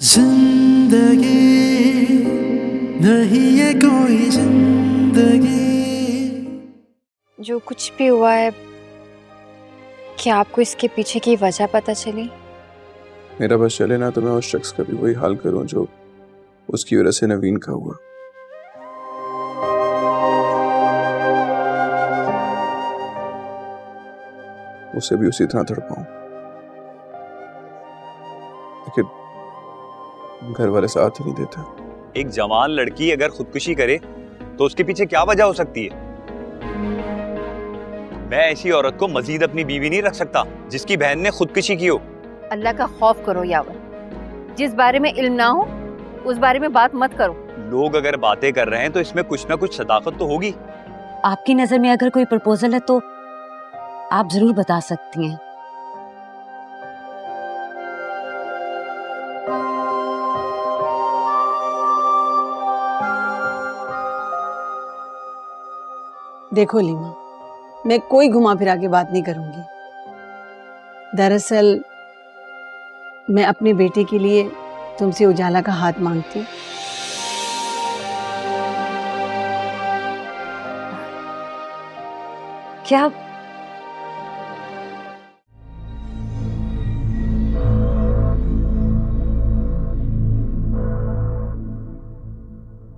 जिंदगी नहीं है कोई जिंदगी। जो कुछ भी हुआ है, क्या आपको इसके पीछे की वजह पता चली? मेरा बस चले ना तो मैं उस शख्स का भी वही हाल करूं जो उसकी वजह से नवीन का हुआ। उसे भी उसी तरह तड़पाऊं, लेकिन घर वाले साथ ही नहीं देते। एक जवान लड़की अगर खुदकुशी करे तो उसके पीछे क्या वजह हो सकती है? मैं ऐसी औरत को मजीद अपनी बीवी नहीं रख सकता जिसकी बहन ने खुदकुशी की हो। अल्लाह का खौफ करो यावर, जिस बारे में इल्म ना हो उस बारे में बात मत करो। लोग अगर बातें कर रहे हैं तो इसमें कुछ ना कुछ सदाकत तो होगी। आपकी नजर में अगर कोई प्रपोजल है तो आप जरूर बता सकती हैं। देखो लीमा, मैं कोई घुमा फिरा के बात नहीं करूंगी। दरअसल मैं अपने बेटे के लिए तुमसे उजाला का हाथ मांगती हूँ। क्या?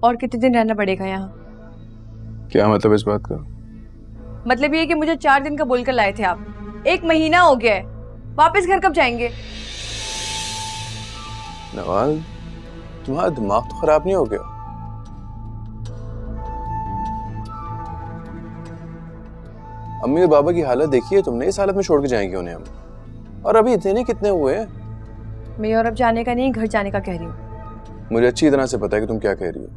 और कितने दिन रहना पड़ेगा यहाँ? क्या मतलब इस बात का? मतलब ये कि मुझे 4 दिन का बोलकर लाए थे आप, 1 महीना हो गया है। वापस घर कब जाएंगे? नवाल, तुम्हारा दिमाग तो खराब नहीं हो गया? अम्मी और बाबा की हालत देखिए तुमने, इस हालत में छोड़ के जाएंगे उन्हें हम? और अभी इतने कितने हुए हैं? मैं यूरोप जाने का नहीं, घर जाने का कह रही हूँ। मुझे अच्छी तरह से पता है कि तुम क्या कह रही हो।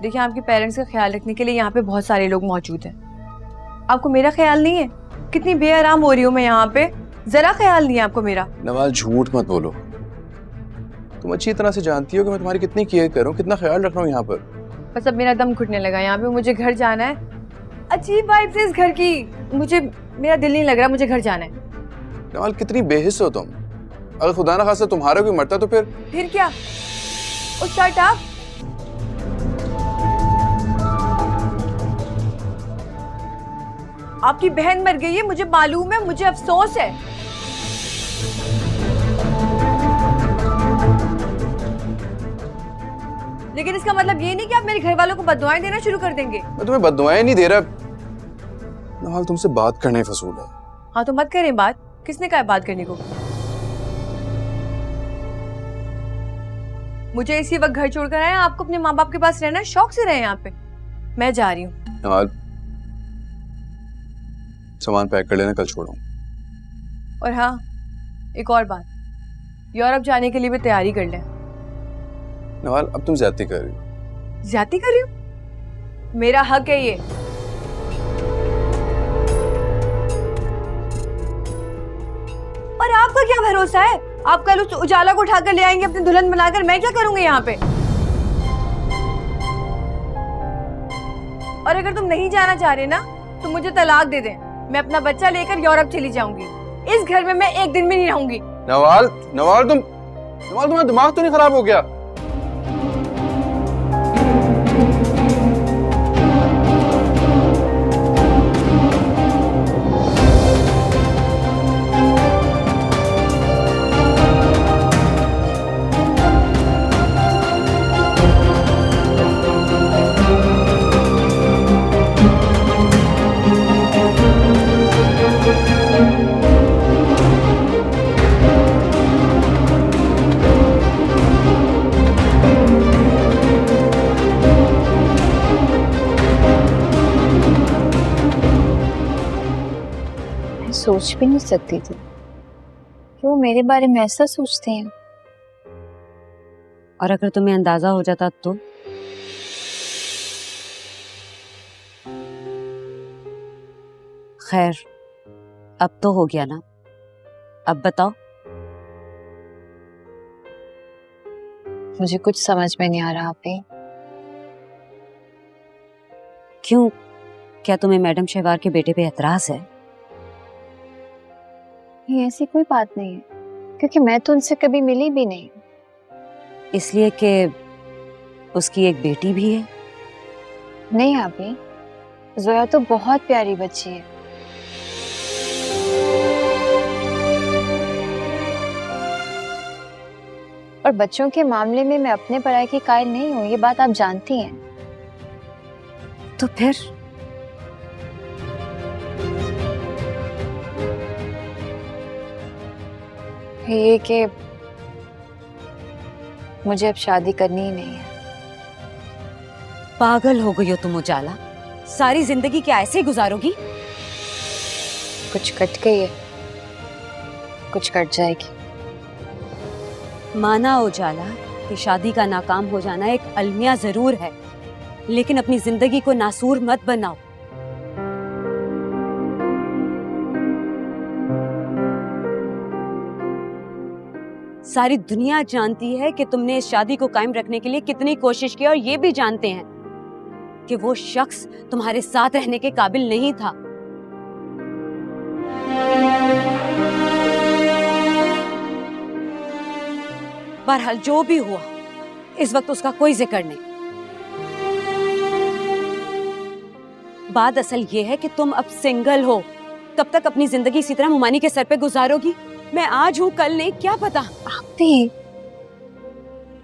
देखिए, आपके पेरेंट्स का ख्याल रखने के लिए यहाँ पे बहुत सारे लोग मौजूद हैं। आपको मेरा ख्याल नहीं है? कितनी बेआराम हो रही हूँ मैं यहाँ पे, जरा ख्याल नहीं है आपको मेरा। नवाल, झूठ मत बोलो। तुम अच्छी तरह से जानती हो कि मैं तुम्हारी कितनी केयर कर रहा हूँ, कितना ख्याल रख रहा हूँ यहाँ पर। बस अब मेरा दम घुटने लगा यहाँ पे, मुझे घर जाना है। अजीब वाइब्स है इस घर की, मुझे मेरा दिल नहीं लग रहा, मुझे घर जाना है। नवाल, कितनी बेहिस हो तुम। अगर खुदा ना खास्ता तुम्हारा कोई मरता तो फिर क्या? ओ शट अप। आपकी बहन मर गई है, मुझे मालूम है, मुझे अफसोस है। लेकिन इसका मतलब ये नहीं कि आप मेरे घर वालों को बद्दुआएं देना शुरू कर देंगे। मैं तुम्हें बद्दुआएं नहीं दे रहा। नवाल, तुमसे बात करना ही फसूल है। हाँ तो मत करें बात। किसने कहा बात करने को? मुझे इसी वक्त घर छोड़कर आए, आपको अपने माँ बाप के पास रहना है, शौक से रहे यहाँ पे। मैं जा रही हूँ। नवाल, सामान पैक कर लेना, कल छोड़ो। और हाँ, एक और बात, यूरोप जाने के लिए भी तैयारी कर लें। नवाल, अब तुम ज्यादती कर रही हो। ज्यादती कर रही हूँ? मेरा हक है ये। और आपका क्या भरोसा है? आप कल उस उजाला को उठाकर ले आएंगे अपनी दुल्हन बनाकर, मैं क्या करूंगी यहाँ पे? और अगर तुम नहीं जाना चाह रहे ना तो मुझे तलाक दे दें, मैं अपना बच्चा लेकर यूरोप चली जाऊंगी। इस घर में मैं एक दिन भी नहीं रहूंगी। नवाल, नवाल तुम्हारा दिमाग तो नहीं खराब हो गया? सोच भी नहीं सकती थी कि वो मेरे बारे में ऐसा सोचते हैं। और अगर तुम्हें अंदाजा हो जाता तो? खैर, अब तो हो गया ना। अब बताओ। मुझे कुछ समझ में नहीं आ रहा आपे। क्यों? क्या तुम्हें मैडम शहवार के बेटे पे एतराज है? नहीं, ऐसी कोई बात नहीं है, क्योंकि मैं तो उनसे कभी मिली भी नहीं। इसलिए कि उसकी एक बेटी भी है। नहीं अभी, जोया तो बहुत प्यारी बच्ची है। और बच्चों के मामले में मैं अपने पराये की कायल नहीं हूँ, ये बात आप जानती हैं। तो फिर ये कि मुझे अब शादी करनी ही नहीं है। पागल हो गई हो तुम उजाला? सारी जिंदगी क्या ऐसे ही गुजारोगी? कुछ कट गई है, कुछ कट जाएगी। माना उजाला कि शादी का नाकाम हो जाना एक अलमिया जरूर है, लेकिन अपनी जिंदगी को नासूर मत बनाओ। सारी दुनिया जानती है कि तुमने इस शादी को कायम रखने के लिए कितनी कोशिश की, और ये भी जानते हैं कि वो शख्स तुम्हारे साथ रहने के काबिल नहीं था। बहरहाल जो भी हुआ, इस वक्त उसका कोई जिक्र नहीं। बात असल ये है कि तुम अब सिंगल हो। कब तक अपनी जिंदगी इसी तरह मुमानी के सर पे गुजारोगी? मैं आज हूँ कल नहीं, क्या पता। आप भी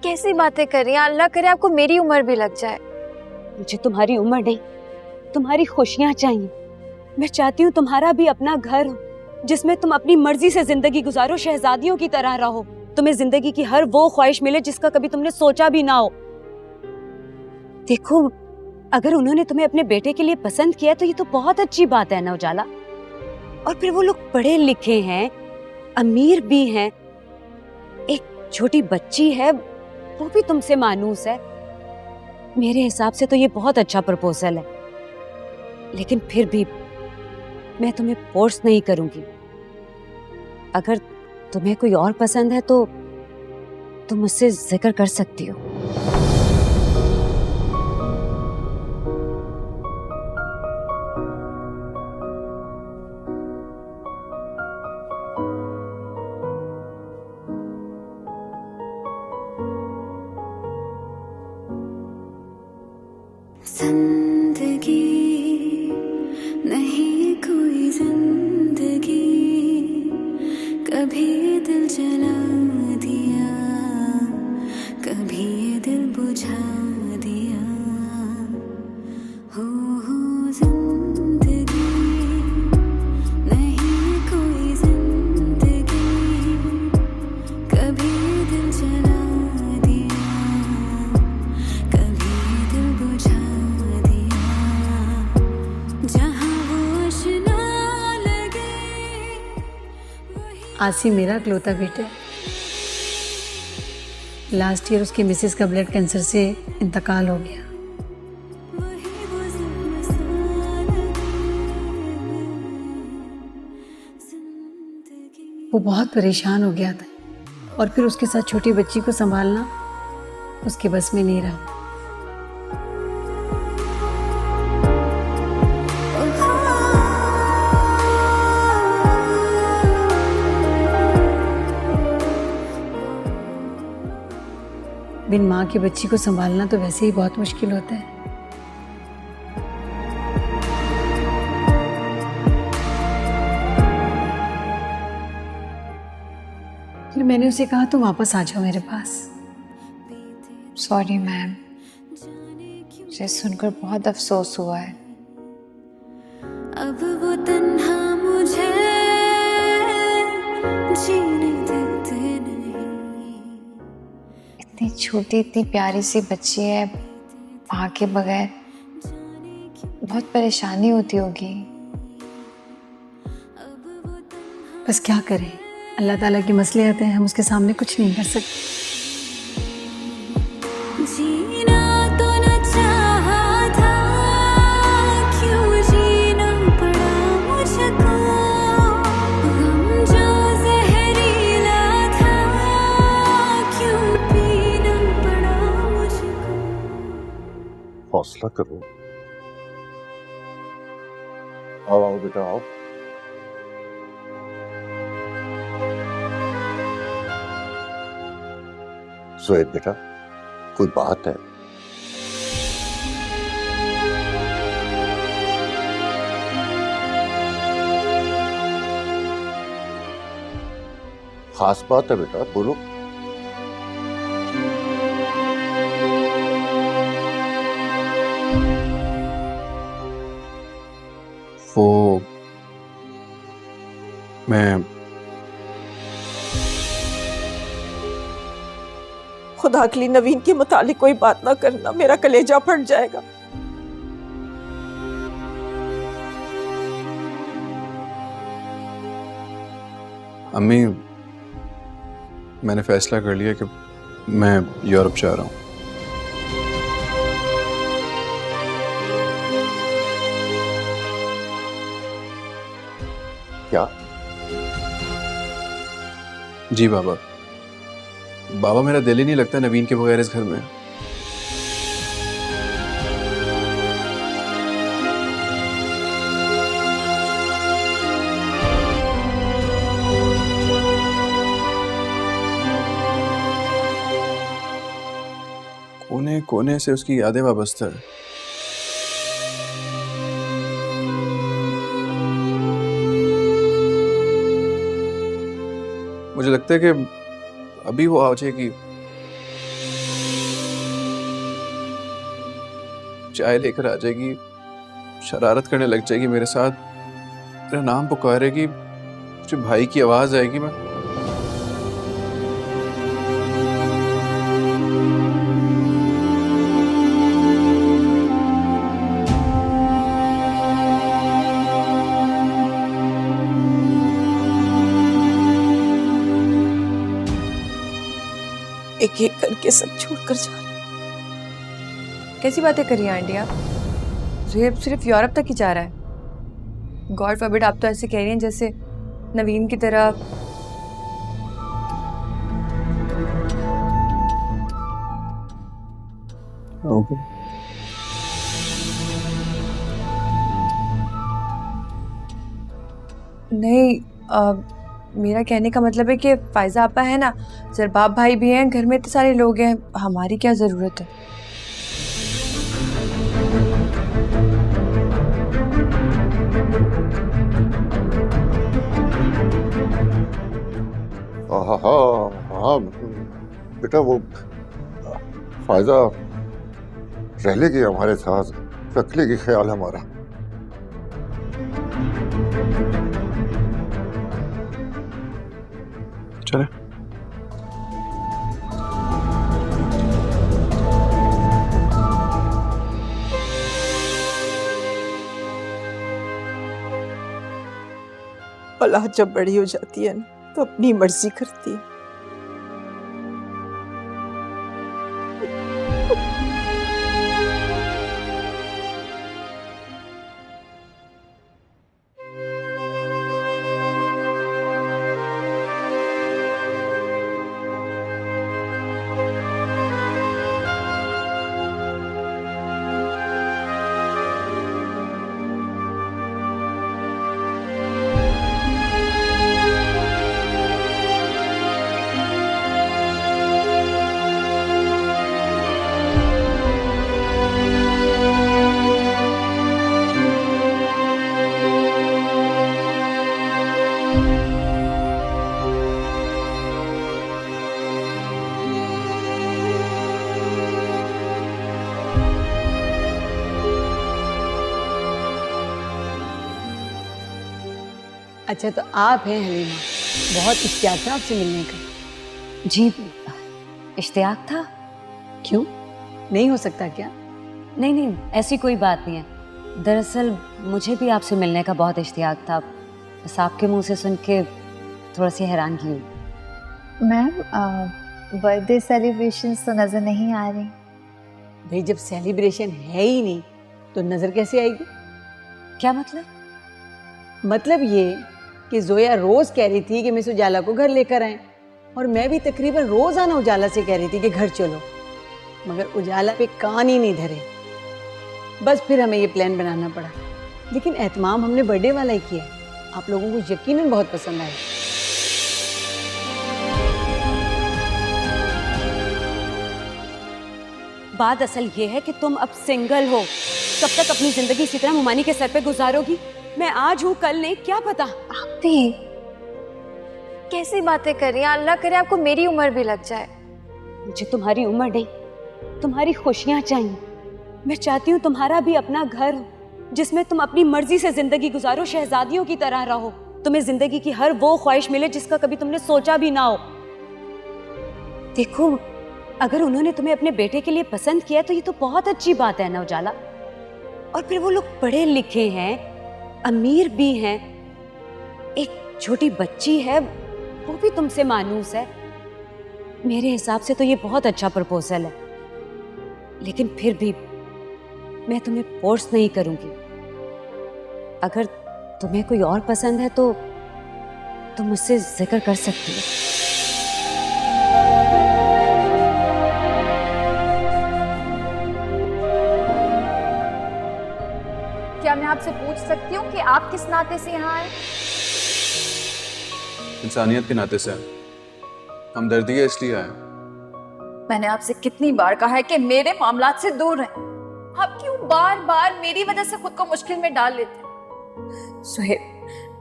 कैसी बातें कर रही हैं? अल्लाह करे आपको मेरी उम्र भी लग जाए। मुझे तुम्हारी उम्र नहीं, तुम्हारी खुशियां चाहिए। मैं चाहती हूँ तुम्हारा भी अपना घर हो, जिसमें तुम अपनी मर्जी से जिंदगी गुजारो, शहजादियों की तरह रहो। तुम्हें जिंदगी की हर वो ख्वाहिश मिले जिसका कभी तुमने सोचा भी ना हो। देखो, अगर उन्होंने तुम्हें अपने बेटे के लिए पसंद किया तो ये तो बहुत अच्छी बात है ना उजाला। और फिर वो लोग पढ़े लिखे हैं, अमीर भी हैं, एक छोटी बच्ची है, वो भी तुमसे मानूस है। मेरे हिसाब से तो ये बहुत अच्छा प्रपोजल है, लेकिन फिर भी मैं तुम्हें फोर्स नहीं करूंगी। अगर तुम्हें कोई और पसंद है तो तुम मुझसे जिक्र कर सकती हो। जिंदगी नहीं कोई जिंदगी, कभी दिल जला दिया, कभी दिल बुझा दिया। हो जिंदगी नहीं कोई जिंदगी, कभी दिल जला दिया, कभी दिल बुझा दिया। जहाँ वो आशना लगे आसी मेरा इकलौता बेटा है। लास्ट ईयर उसकी मिसेस का ब्लड कैंसर से इंतकाल हो गया। वही वो ज़िंदगी जिंदगी। वो बहुत परेशान हो गया था, और फिर उसके साथ छोटी बच्ची को संभालना उसके बस में नहीं रहा। बिन माँ की बच्ची को संभालना तो वैसे ही बहुत मुश्किल होता है। फिर मैंने उसे कहा तुम वापस आ जाओ मेरे पास। सॉरी मैम, मुझे सुनकर बहुत अफसोस हुआ है। अब वो तन्हा मुझे जीने देते नहीं। इतनी छोटी, इतनी प्यारी सी बच्ची है, माँ के बगैर बहुत परेशानी होती होगी। बस क्या करें, अल्लाह ताला के मसले आते हैं, हम उसके सामने कुछ नहीं कर सकते। जीना तो न चाहा था, क्यों जीना पड़ा मुझको। गम जो जहरीला था, क्यों पीना पड़ा मुझको। हौसला करो। आओ आओ बेटा आओ। जोएब बेटा, कोई बात है? खास बात है बेटा, बोलो। वो मैं खुदा के लिए नवीन के मुतालिक कोई बात ना करना, मेरा कलेजा फट जाएगा। अम्मी, मैंने फैसला कर लिया कि मैं यूरोप जा रहा हूँ। क्या? जी बाबा। बाबा, मेरा दिल ही नहीं लगता नवीन के बगैर इस घर में। कोने कोने से उसकी यादें वाबस्ता है। मुझे लगता है कि अभी वो आ जाएगी, चाय लेकर आ जाएगी, शरारत करने लग जाएगी मेरे साथ, मेरा नाम पुकारेगी, मुझे भाई की आवाज आएगी। मैं एक एक करके सब छोड़कर जा रहे। कैसी बातें करी हैं आंटी आप? ज़ुहैब सिर्फ यूरोप तक ही जा रहा है। गॉड फॉरबिड, आप तो ऐसे कह रही हैं जैसे नवीन की तरह। ओके। नहीं, मेरा कहने का मतलब है कि फायजा आपा है ना, जरबाब भाई भी हैं, घर में इतने सारे लोग हैं, हमारी क्या ज़रूरत है? हाँ बेटा, वो फायदा रह लेगी हमारे साथ, रख लेगी ख्याल हमारा। चले। औलाद जब बड़ी हो जाती है ना तो अपनी मर्जी करती है। अच्छा, तो आप हैं हलीमा, बहुत इश्तियाक था आपसे मिलने का। जी, इश्तियाक था। क्यों, नहीं हो सकता क्या? नहीं नहीं, ऐसी कोई बात नहीं है। दरअसल मुझे भी आपसे मिलने का बहुत इश्तियाक था, बस आपके मुंह से सुन के थोड़ा सी हैरानगी हुई। मैम, बर्थडे सेलिब्रेशंस तो नज़र नहीं आ रही। भाई, जब सेलिब्रेशन है ही नहीं तो नजर कैसे आएगी? क्या मतलब? मतलब ये कि जोया रोज कह रही थी कि मिस उजाला को घर लेकर आए, और मैं भी तकरीबन रोजाना उजाला से कह रही थी कि घर चलो, मगर उजाला पे कान ही नहीं धरे। बस फिर हमें ये प्लान बनाना पड़ा, लेकिन एहतमाम हमने बर्थडे वाला ही किया। आप लोगों को यकीनन बहुत पसंद आया। बात असल ये है कि तुम अब सिंगल हो। कब तक अपनी जिंदगी इसी तरह मुमानी के सर पे गुजारोगी? मैं आज हूँ कल नहीं, क्या पता। आप भी कैसी बातें कर रही हैं? अल्लाह करे आपको मेरी उम्र भी लग जाए। मुझे तुम्हारी उम्र नहीं, तुम्हारी खुशियां चाहिए। मैं चाहती हूँ तुम्हारा भी अपना घर हो जिसमें तुम अपनी मर्जी से जिंदगी गुजारो, शहजादियों की तरह रहो। तुम्हें जिंदगी की हर वो ख्वाहिश मिले जिसका कभी तुमने सोचा भी ना हो। देखो, अगर उन्होंने तुम्हें अपने बेटे के लिए पसंद किया तो ये तो बहुत अच्छी बात है ना उजाला। और फिर वो लोग पढ़े लिखे हैं, अमीर भी हैं, एक छोटी बच्ची है वो भी तुमसे मानूस है। मेरे हिसाब से तो ये बहुत अच्छा प्रपोजल है, लेकिन फिर भी मैं तुम्हें फोर्स नहीं करूंगी। अगर तुम्हें कोई और पसंद है तो तुम मुझसे जिक्र कर सकती हो। क्या मैं आपसे पूछ सकती हूँ कि आप किस नाते से यहाँ आए? इंसानियत के नाते से हमदर्दी है इसलिए आए। मैंने आपसे कितनी बार कहा है कि मेरे मामलात से दूर रहें। आप क्यों बार बार मेरी वजह से खुद को मुश्किल में डाल लेते हैं? सुहेब,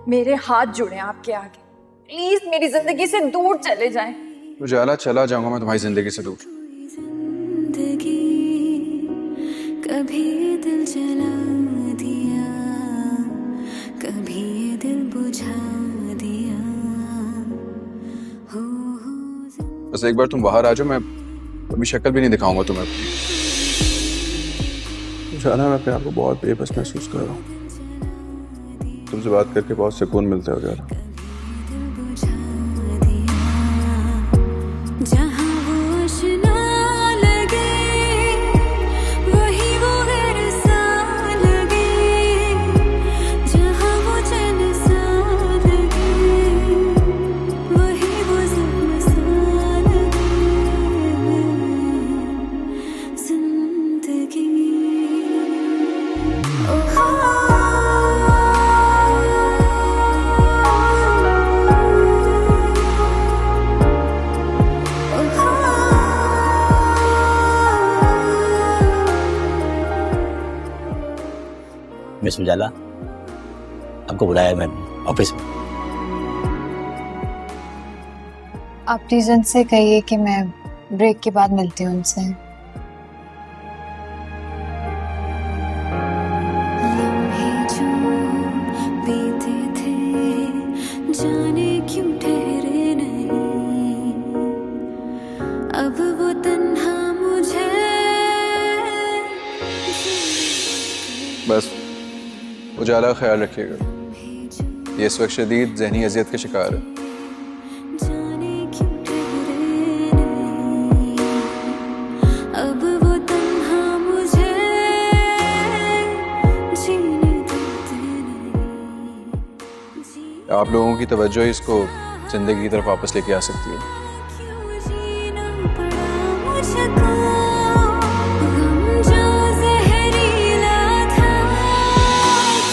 मेरे हाथ जुड़े हैं आपके आगे, प्लीज मेरी जिंदगी से दूर चले जाएं। उजाला, चला जाऊंगा मैं तुम्हारी जिंदगी से दूर। जिंदगी कभी दिल जला दिया, कभी दिल बुझा दिया। बस एक बार तुम बाहर आ जाओ, मैं अभी शक्ल भी नहीं दिखाऊंगा तुम्हें। उजाला, मैं अपने आप को बहुत बेबस महसूस कर रहा हूँ। तुमसे बात करके बहुत सुकून मिलता है उजाला। जहाँ वो आशना लगे वही वो घर सा लगे, जहाँ वो चैन सा लगे वही वो ज़ख्म सा लगे। जिंदगी मिस उजाला, आपको बुलाया मैंने ऑफिस में। आप प्लीज उनसे कहिए कि मैं ब्रेक के बाद मिलती हूँ उनसे। लम्हे जो बीते थे जाने क्यों ठहरे नहीं, अब वो तन्हा मुझे। बस उजाला, ख्याल रखिएगा, ये इस वक्त शदीद जहनी अजियत का शिकार है। जाने क्यों ठहरे नहीं, अब वो तन्हा मुझे जीने देते नहीं। आप लोगों की तवज्जो ही इसको जिंदगी की तरफ वापस लेके आ सकती है। क्यों जीना पड़ा मुझको, गम जो जहरीला था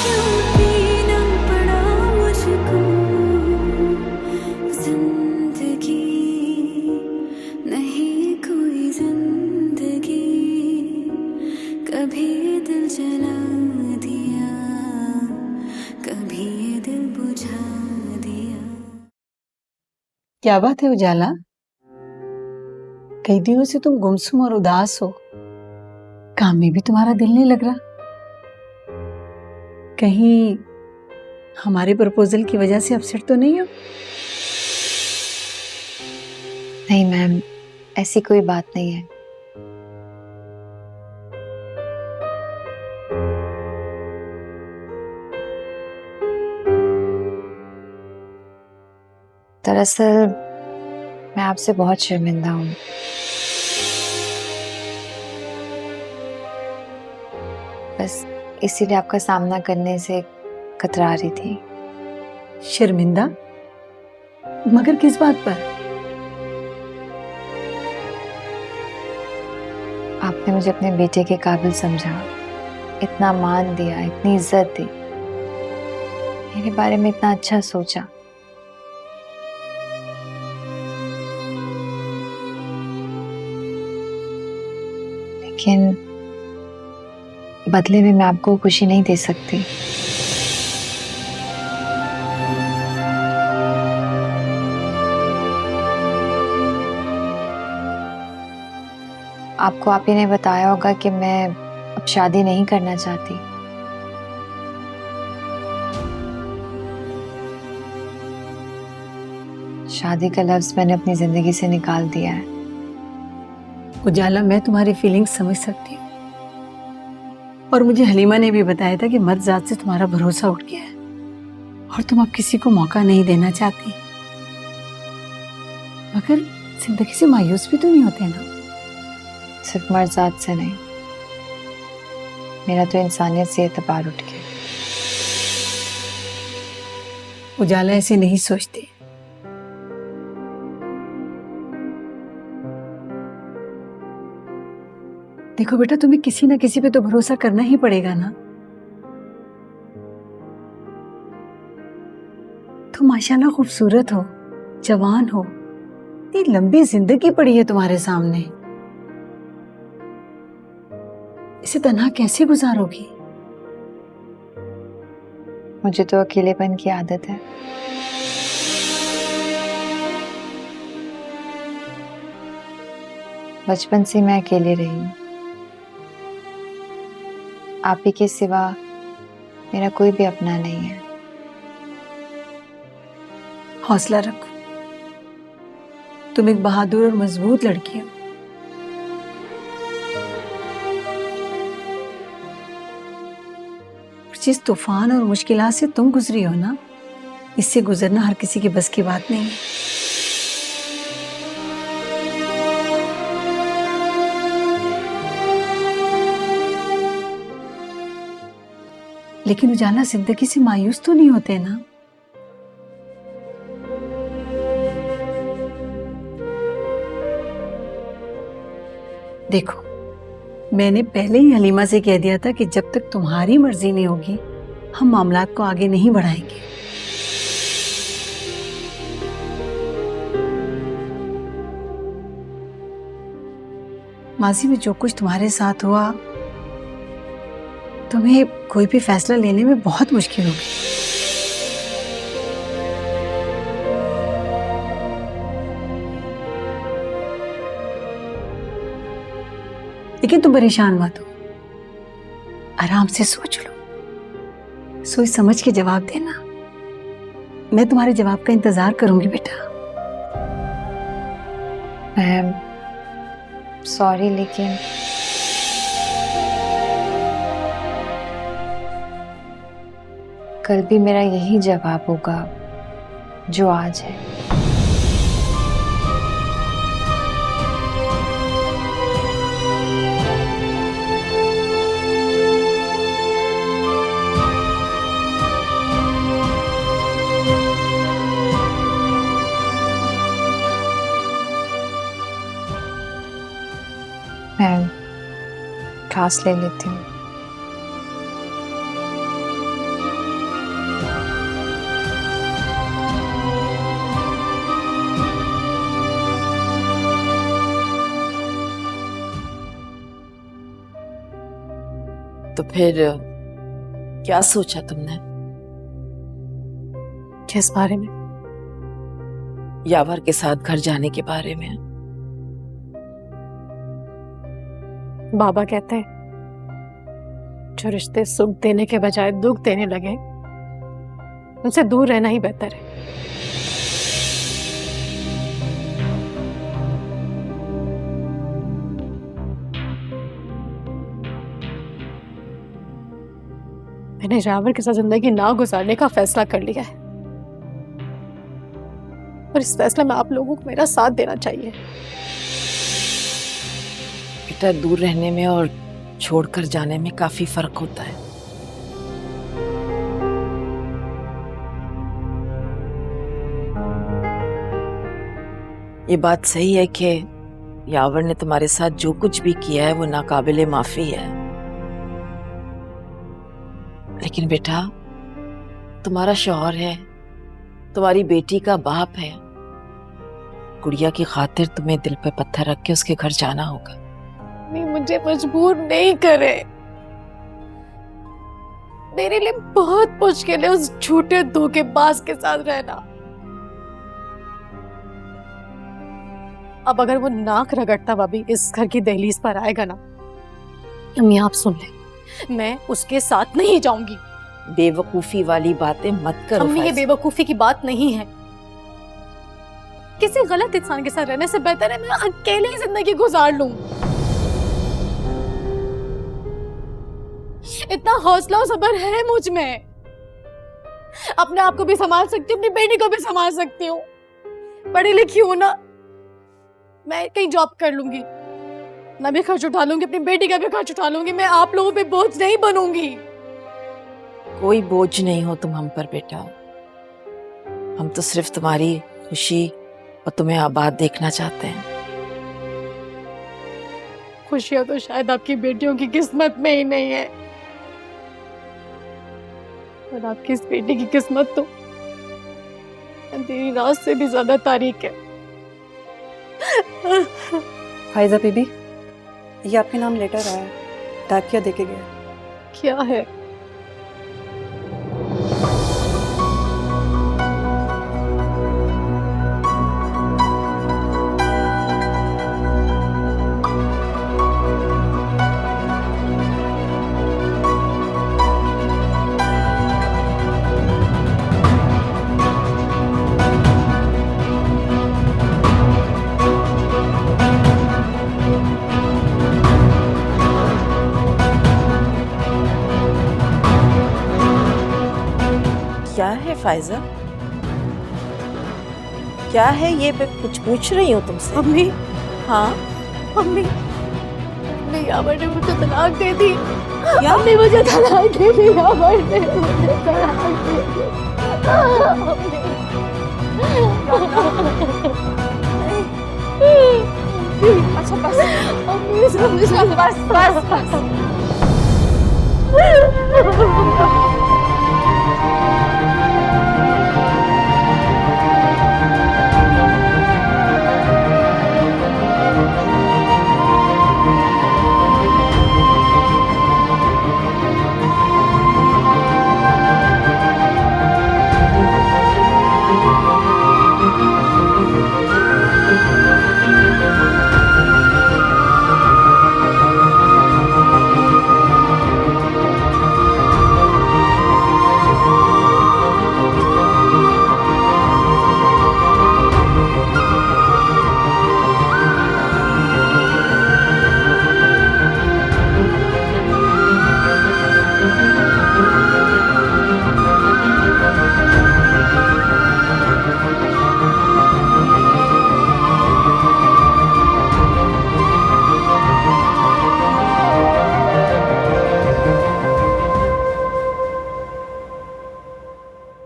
क्यों पीना पड़ा मुझको। जिंदगी नहीं कोई जिंदगी, कभी दिल जला दिया, कभी दिल बुझा दिया। क्या बात है उजाला, कई दिनों से तुम गुमसुम और उदास हो। काम में भी तुम्हारा दिल नहीं लग रहा। कहीं हमारे प्रपोजल की वजह से अपसेट तो नहीं हो? नहीं मैम, ऐसी कोई बात नहीं है। दरअसल मैं आपसे बहुत शर्मिंदा हूँ। बस इसीलिए आपका सामना करने से कतरा रही थी। शर्मिंदा? मगर किस बात पर? आपने मुझे अपने बेटे के काबिल समझा, इतना मान दिया, इतनी इज्जत दी, मेरे बारे में इतना अच्छा सोचा। लेकिन बदले में मैं आपको खुशी नहीं दे सकती। आपको आप ही ने बताया होगा कि मैं अब शादी नहीं करना चाहती। शादी का लफ्ज मैंने अपनी जिंदगी से निकाल दिया है। उजाला, मैं तुम्हारी फीलिंग्स समझ सकती हूँ, और मुझे हलीमा ने भी बताया था कि मर्द जात से तुम्हारा भरोसा उठ गया है और तुम अब किसी को मौका नहीं देना चाहती। मगर जिंदगी से मायूस भी तो नहीं होते ना? सिर्फ मर्द जात से नहीं, मेरा तो इंसानियत से एतबार उठ गया। उजाला ऐसे नहीं सोचती। देखो बेटा, तुम्हें किसी ना किसी पे तो भरोसा करना ही पड़ेगा ना। तुम माशाल्लाह खूबसूरत हो, जवान हो, इतनी लंबी जिंदगी पड़ी है तुम्हारे सामने, इसे तन्हा कैसे गुजारोगी? मुझे तो अकेलेपन की आदत है। बचपन से मैं अकेले रही हूँ। आप ही के सिवा मेरा कोई भी अपना नहीं है। हौसला रखो, तुम एक बहादुर और मजबूत लड़की हो। जिस तूफान और मुश्किलात से तुम गुजरी हो ना, इससे गुजरना हर किसी के बस की बात नहीं है। लेकिन उजाला, जिंदगी से मायूस तो नहीं होते ना? देखो, मैंने पहले ही हलीमा से कह दिया था कि जब तक तुम्हारी मर्जी नहीं होगी, हम मामलात को आगे नहीं बढ़ाएंगे। माजी में जो कुछ तुम्हारे साथ हुआ, तुम्हें कोई भी फैसला लेने में बहुत मुश्किल होगी। लेकिन तुम परेशान मत हो, आराम से सोच लो, सोच समझ के जवाब देना। मैं तुम्हारे जवाब का इंतजार करूंगी बेटा। मैम सॉरी, लेकिन कल भी मेरा यही जवाब होगा जो आज है। मैं क्लास ले लेती हूँ। तो फिर क्या सोचा तुमने? किस बारे में? यावर के साथ घर जाने के बारे में। बाबा कहते हैं जो रिश्ते सुख देने के बजाय दुख देने लगे, उनसे दूर रहना ही बेहतर है। मैंने यावर के साथ जिंदगी ना गुजारने का फैसला कर लिया है, और इस फैसले में आप लोगों को मेरा साथ देना चाहिए। बेटा, दूर रहने में और छोड़कर जाने में काफी फर्क होता है। ये बात सही है कि यावर ने तुम्हारे साथ जो कुछ भी किया है वो नाकाबिले माफी है, लेकिन बेटा तुम्हारा शौहर है, तुम्हारी बेटी का बाप है। गुड़िया की खातिर तुम्हें दिल पे पत्थर रख के उसके घर जाना होगा। अम्मी मुझे मजबूर नहीं करे। मेरे लिए बहुत मुश्किल है उस झूठे धोखेबाज के साथ रहना। अब अगर वो नाक रगड़ता भाभी इस घर की दहलीज पर आएगा ना, अम्मी आप सुन ले, मैं उसके साथ नहीं जाऊंगी। बेवकूफी वाली बातें मत करो अम्मी ये फाइजा। बेवकूफी की बात नहीं है। किसी गलत इंसान के साथ रहने से बेहतर है मैं अकेले ही जिंदगी गुजार लूं। इतना हौसला और सब्र है मुझ में। अपने आप को भी संभाल सकती हूँ, अपनी बेटी को भी संभाल सकती हूँ। पढ़ी लिखी हूँ ना, मैं कहीं जॉब कर लूंगी, मैं भी खर्च उठा लूंगी, अपनी बेटी का भी खर्च उठा लूंगी। मैं आप लोगों पे बोझ नहीं बनूंगी। कोई बोझ नहीं हो तुम हम पर बेटा। हम तो सिर्फ तुम्हारी खुशी और तुम्हें आबाद देखना चाहते हैं। खुशियां तो शायद आपकी बेटियों की किस्मत में ही नहीं है, और आपकी इस बेटी की किस्मत तो अंधेरी रात से भी ज्यादा तारीक है। फाइजा बीबी, ये आपके नाम लेटर आया है, डाकिया देके गया। क्या है? क्या है फाइजा? क्या है ये? मैं कुछ पूछ रही हूँ तुमसे। अम्मी, हाँ अम्मी, यावर ने मुझे तलाक दे दी। क्या? अम्मी मुझे तलाक दे दी, यावर ने मुझे तलाक दे दी। अच्छा बस अम्मी समझा, बस बस बस।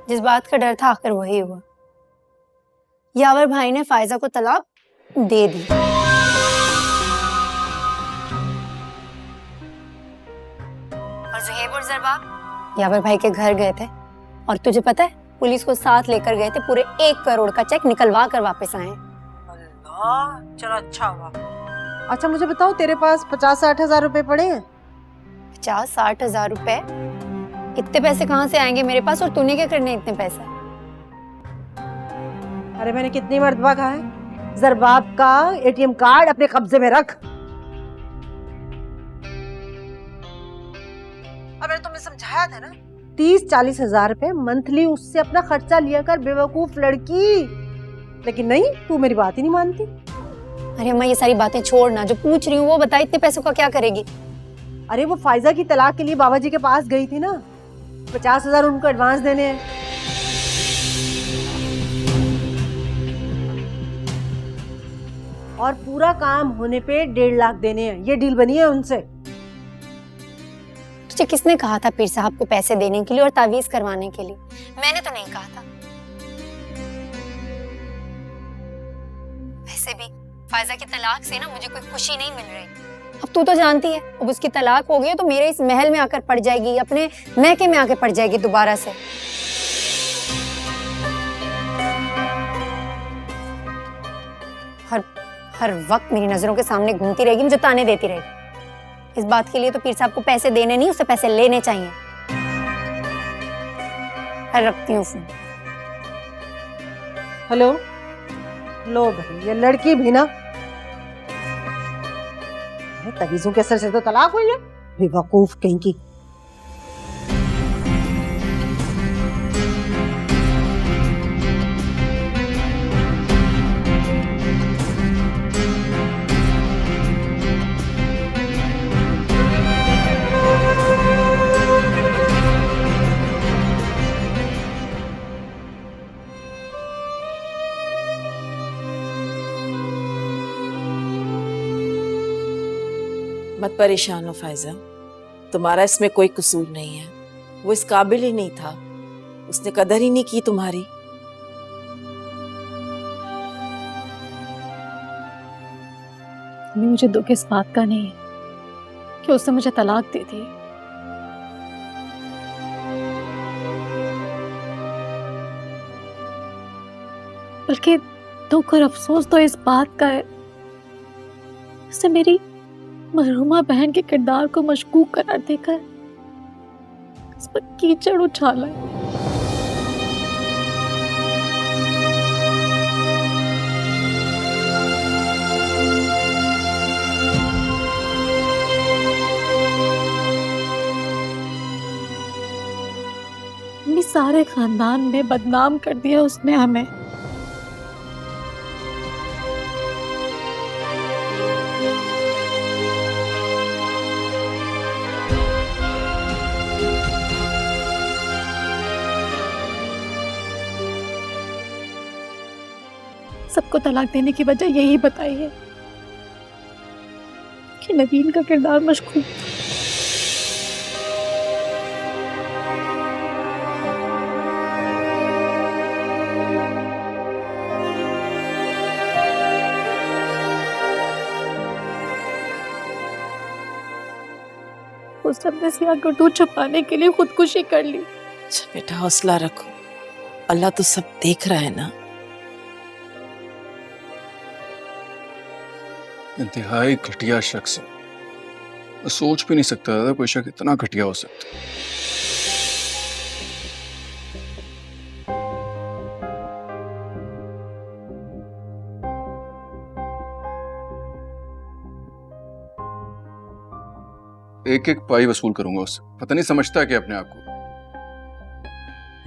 जिस बात का डर था आखिर वही हुआ। यावर भाई ने फायजा को तलाक दे दी। और जुहेब और ज़रबा यावर भाई के घर गए थे, और तुझे पता है पुलिस को साथ लेकर गए थे। पूरे 1 करोड़ का चेक निकलवा कर वापस आए। चलो अच्छा हुआ। अच्छा मुझे बताओ, तेरे पास 50-60 हजार रुपए पड़े हैं? 50-60 हजार रुपए? इतने पैसे कहाँ से आएंगे मेरे पास, और तूने क्या करने इतने पैसे? अरे मैंने कितनी मर्तबा कहा है, ज़रबाब का एटीएम कार्ड अपने कब्जे में रख। अब मैंने तुम्हें समझाया था ना, 30-40 हजार रुपए मंथली उससे अपना खर्चा लिया कर, बेवकूफ लड़की। लेकिन नहीं, तू मेरी बात ही नहीं मानती। अरे अम्मा ये सारी बातें छोड़ ना, जो पूछ रही हूँ वो बता, इतने पैसों का क्या करेगी? अरे वो फायजा की तलाक के लिए बाबा जी के पास गई थी ना, 50 हजार उनको एडवांस देने हैं। और पूरा काम होने पे 1.5 लाख देने हैं। ये डील बनी है उनसे। तुझे किसने कहा था पीर साहब को पैसे देने के लिए और तावीज करवाने के लिए? मैंने तो नहीं कहा था। वैसे भी फायजा की तलाक से ना मुझे कोई खुशी नहीं मिल रही। अब तू तो जानती है, अब उसकी तलाक हो गई तो मेरे इस महल में आकर पड़ जाएगी, अपने मैके में आकर पड़ जाएगी दोबारा से। और हर वक्त मेरी नजरों के सामने घूमती रहेगी, मुझे ताने देती रहेगी। इस बात के लिए तो पीर साहब को पैसे देने नहीं, उससे पैसे लेने चाहिए। रखती हूँ फोन। हेलो, लो भाई, ये लड़की भी ना तवीज़ों के असर से तो तलाक हुई है, बेवकूफ कहीं की। मत परेशान हो फायजा, तुम्हारा इसमें कोई कसूर नहीं है। वो इस काबिल ही नहीं था, उसने कदर ही नहीं की तुम्हारी। मुझे दुख इस बात का नहीं है कि उसने मुझे तलाक दे दी, बल्कि दुख और अफसोस तो इस बात का है उसने मेरी मरहुमा बहन के किरदार को मशकूक करार देकर इस पर कीचड़ उछाला है। सारे खानदान में बदनाम कर दिया उसने हमें। सबको तलाक देने की वजह यही बताई है कि नवीन का किरदार मशकूक। उसने अपने सियाह करतूत छुपाने के लिए खुदकुशी कर ली। अच्छा बेटा, हौसला रखो, अल्लाह तो सब देख रहा है ना। इंतहाई घटिया शख्स है, मैं सोच भी नहीं सकता था कोई शख्स इतना घटिया हो सकता। एक एक पाई वसूल करूंगा उससे, पता नहीं समझता क्या अपने आप को।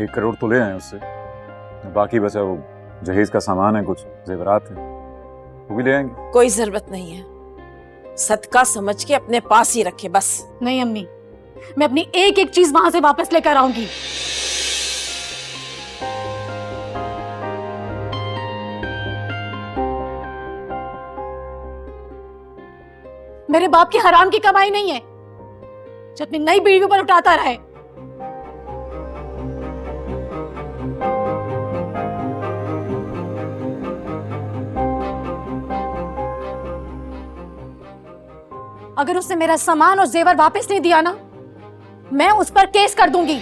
1 करोड़ तो ले आए उससे, बाकी बचा वो जहेज का सामान है, कुछ जेवरात है, वो भी ले आएंगे। कोई जरूरत नहीं है, सदका समझ के अपने पास ही रखे बस। नहीं अम्मी, मैं अपनी एक एक चीज वहां से वापस लेकर आऊंगी। मेरे बाप की हराम की कमाई नहीं है जो अपनी नई बीवी पर उठाता रहे। अगर उसने मेरा सामान और जेवर वापस नहीं दिया ना, मैं उस पर केस कर दूंगी।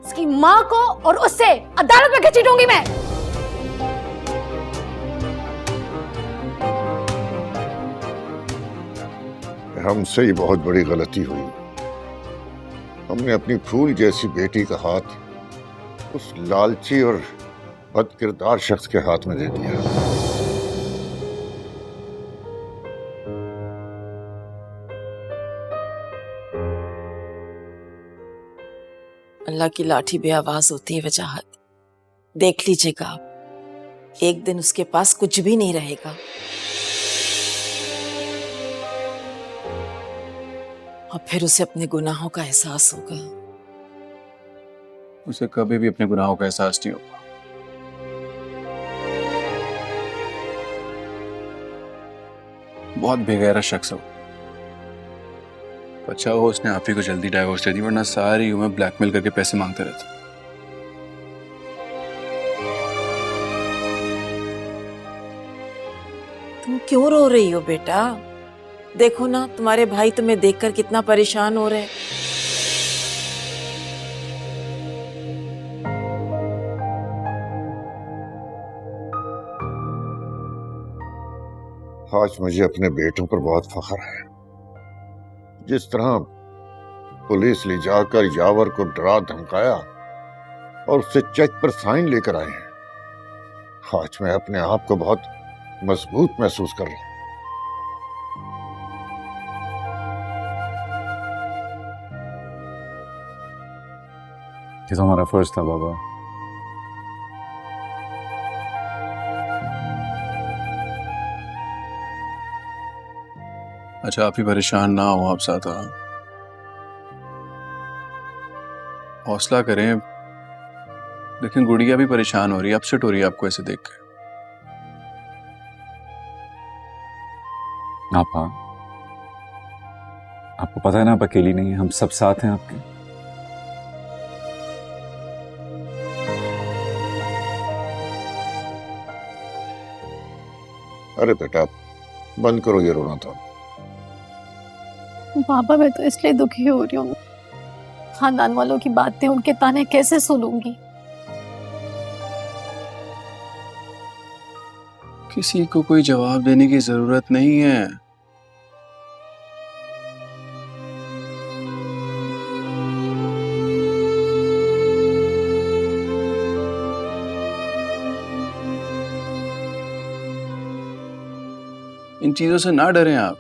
उसकी मां को और उससे अदालत में घसीटूंगी मैं। हमसे ही बहुत बड़ी गलती हुई, हमने अपनी फूल जैसी बेटी का हाथ उस लालची और बदकिरदार शख्स के हाथ में दे दिया। अल्लाह की लाठी बेआवाज होती है वजाहत। देख लीजिएगा आप, एक दिन उसके पास कुछ भी नहीं रहेगा और फिर उसे अपने गुनाहों का एहसास होगा। उसे कभी भी अपने गुनाहों का एहसास नहीं होगा। बहुत बेगैरा शख्स है। अच्छा हो उसने आप ही को जल्दी डाइवोर्स दे दी, वरना सारी उम्र ब्लैकमेल करके पैसे मांगते रहते। तुम क्यों रो रही हो बेटा? देखो ना, तुम्हारे भाई तुम्हें देखकर कितना परेशान हो रहे हैं। आज मुझे अपने बेटों पर बहुत फख्र है। जिस तरह पुलिस ले जाकर यावर को डरा धमकाया और उससे चेक पर साइन लेकर आए हैं, आज मैं अपने आप को बहुत मजबूत महसूस कर रहा हूं। ये तो हमारा फर्ज था बाबा। अच्छा, आप ही परेशान ना हो, आप साथ आओ, हौसला करें। लेकिन गुड़िया भी परेशान हो रही है, अपसेट हो रही है आपको ऐसे देख के। आपको पता है ना, आप अकेली नहीं है, हम सब साथ हैं आपके। अरे बेटा, बंद करो ये रोना। तो पापा, मैं तो इसलिए दुखी हो रही हूँ, खानदान वालों की बातें, उनके ताने कैसे सुनूंगी। किसी को कोई जवाब देने की जरूरत नहीं है। इन चीजों से ना डरें आप,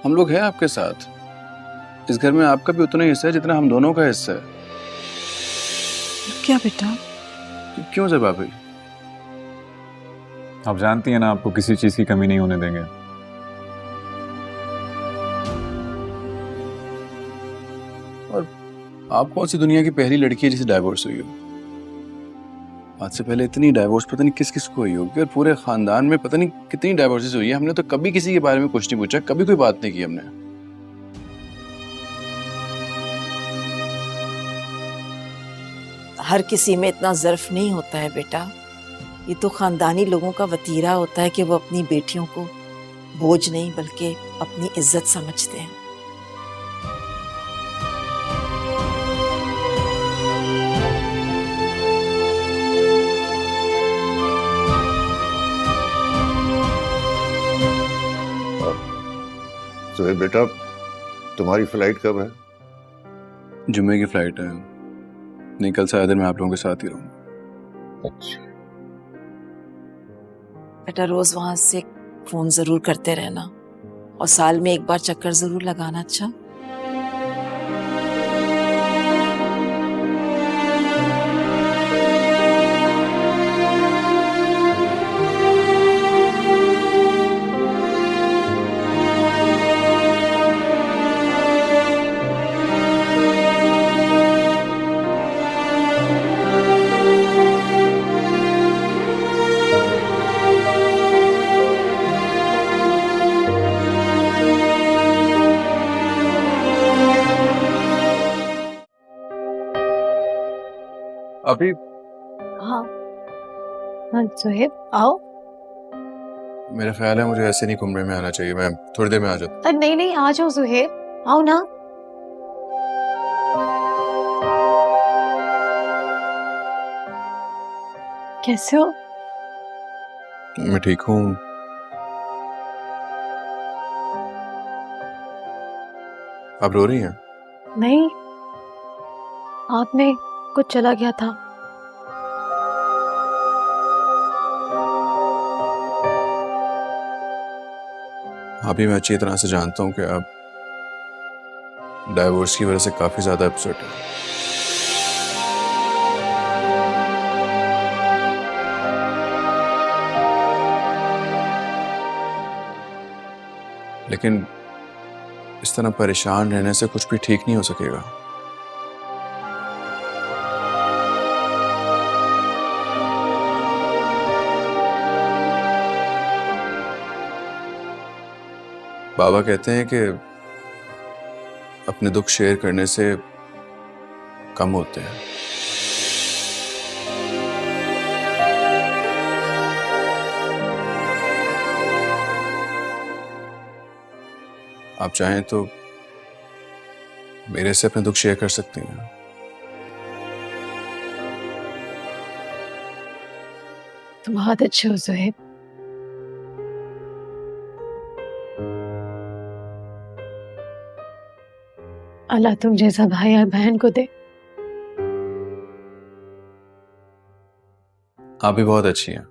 हम लोग हैं आपके साथ। इस घर में आपका भी उतना ही हिस्सा है जितना हम दोनों का हिस्सा है। क्या बेटा? क्यों से भाभी? आप जानती हैं ना, आपको किसी चीज की कमी नहीं होने देंगे। और आप कौन सी दुनिया की पहली लड़की है जिसे डाइवोर्स हुई हो? आज से पहले इतनी डाइवोर्स पता नहीं किस किस को हुई होगी, और पूरे खानदान में पता नहीं कितनी डाइवोर्सेस हुई है। हमने तो कभी किसी के बारे में कुछ नहीं पूछा, कभी कोई बात नहीं की हमने। हर किसी में इतना ज़र्फ नहीं होता है बेटा। ये तो खानदानी लोगों का वतीरा होता है कि वो अपनी बेटियों को बोझ नहीं बल्कि अपनी इज्जत समझते हैं। तो बेटा, तुम्हारी फ्लाइट कब है? जुम्मे की फ्लाइट है। नहीं, कल से आधे मैं आप लोगों के साथ ही रहूंगा। अच्छा बेटा, रोज वहां से फोन जरूर करते रहना, और साल में एक बार चक्कर जरूर लगाना। अच्छा? अभी हाँ हाँ सुहेब, आओ। मेरा ख्याल है मुझे ऐसे नहीं कमरे में आना चाहिए, मैं थोड़ी देर में आ जाता हूँ। अरे नहीं नहीं, आ जाओ सुहेब, आओ ना। कैसे हो? मैं ठीक हूँ। आप रो रही हैं? नहीं, हाथ में कुछ चला गया था। अभी मैं अच्छी तरह से जानता हूँ कि आप डाइवोर्स की वजह से काफी ज्यादा अपसेट है। लेकिन इस तरह परेशान रहने से कुछ भी ठीक नहीं हो सकेगा। बाबा कहते हैं कि अपने दुख शेयर करने से कम होते हैं। आप चाहें तो मेरे से अपने दुख शेयर कर सकती हैं। तुम बहुत अच्छे हो सुहेब, अल्लाह तुम जैसा भाई और बहन को दे। आप भी बहुत अच्छी हैं।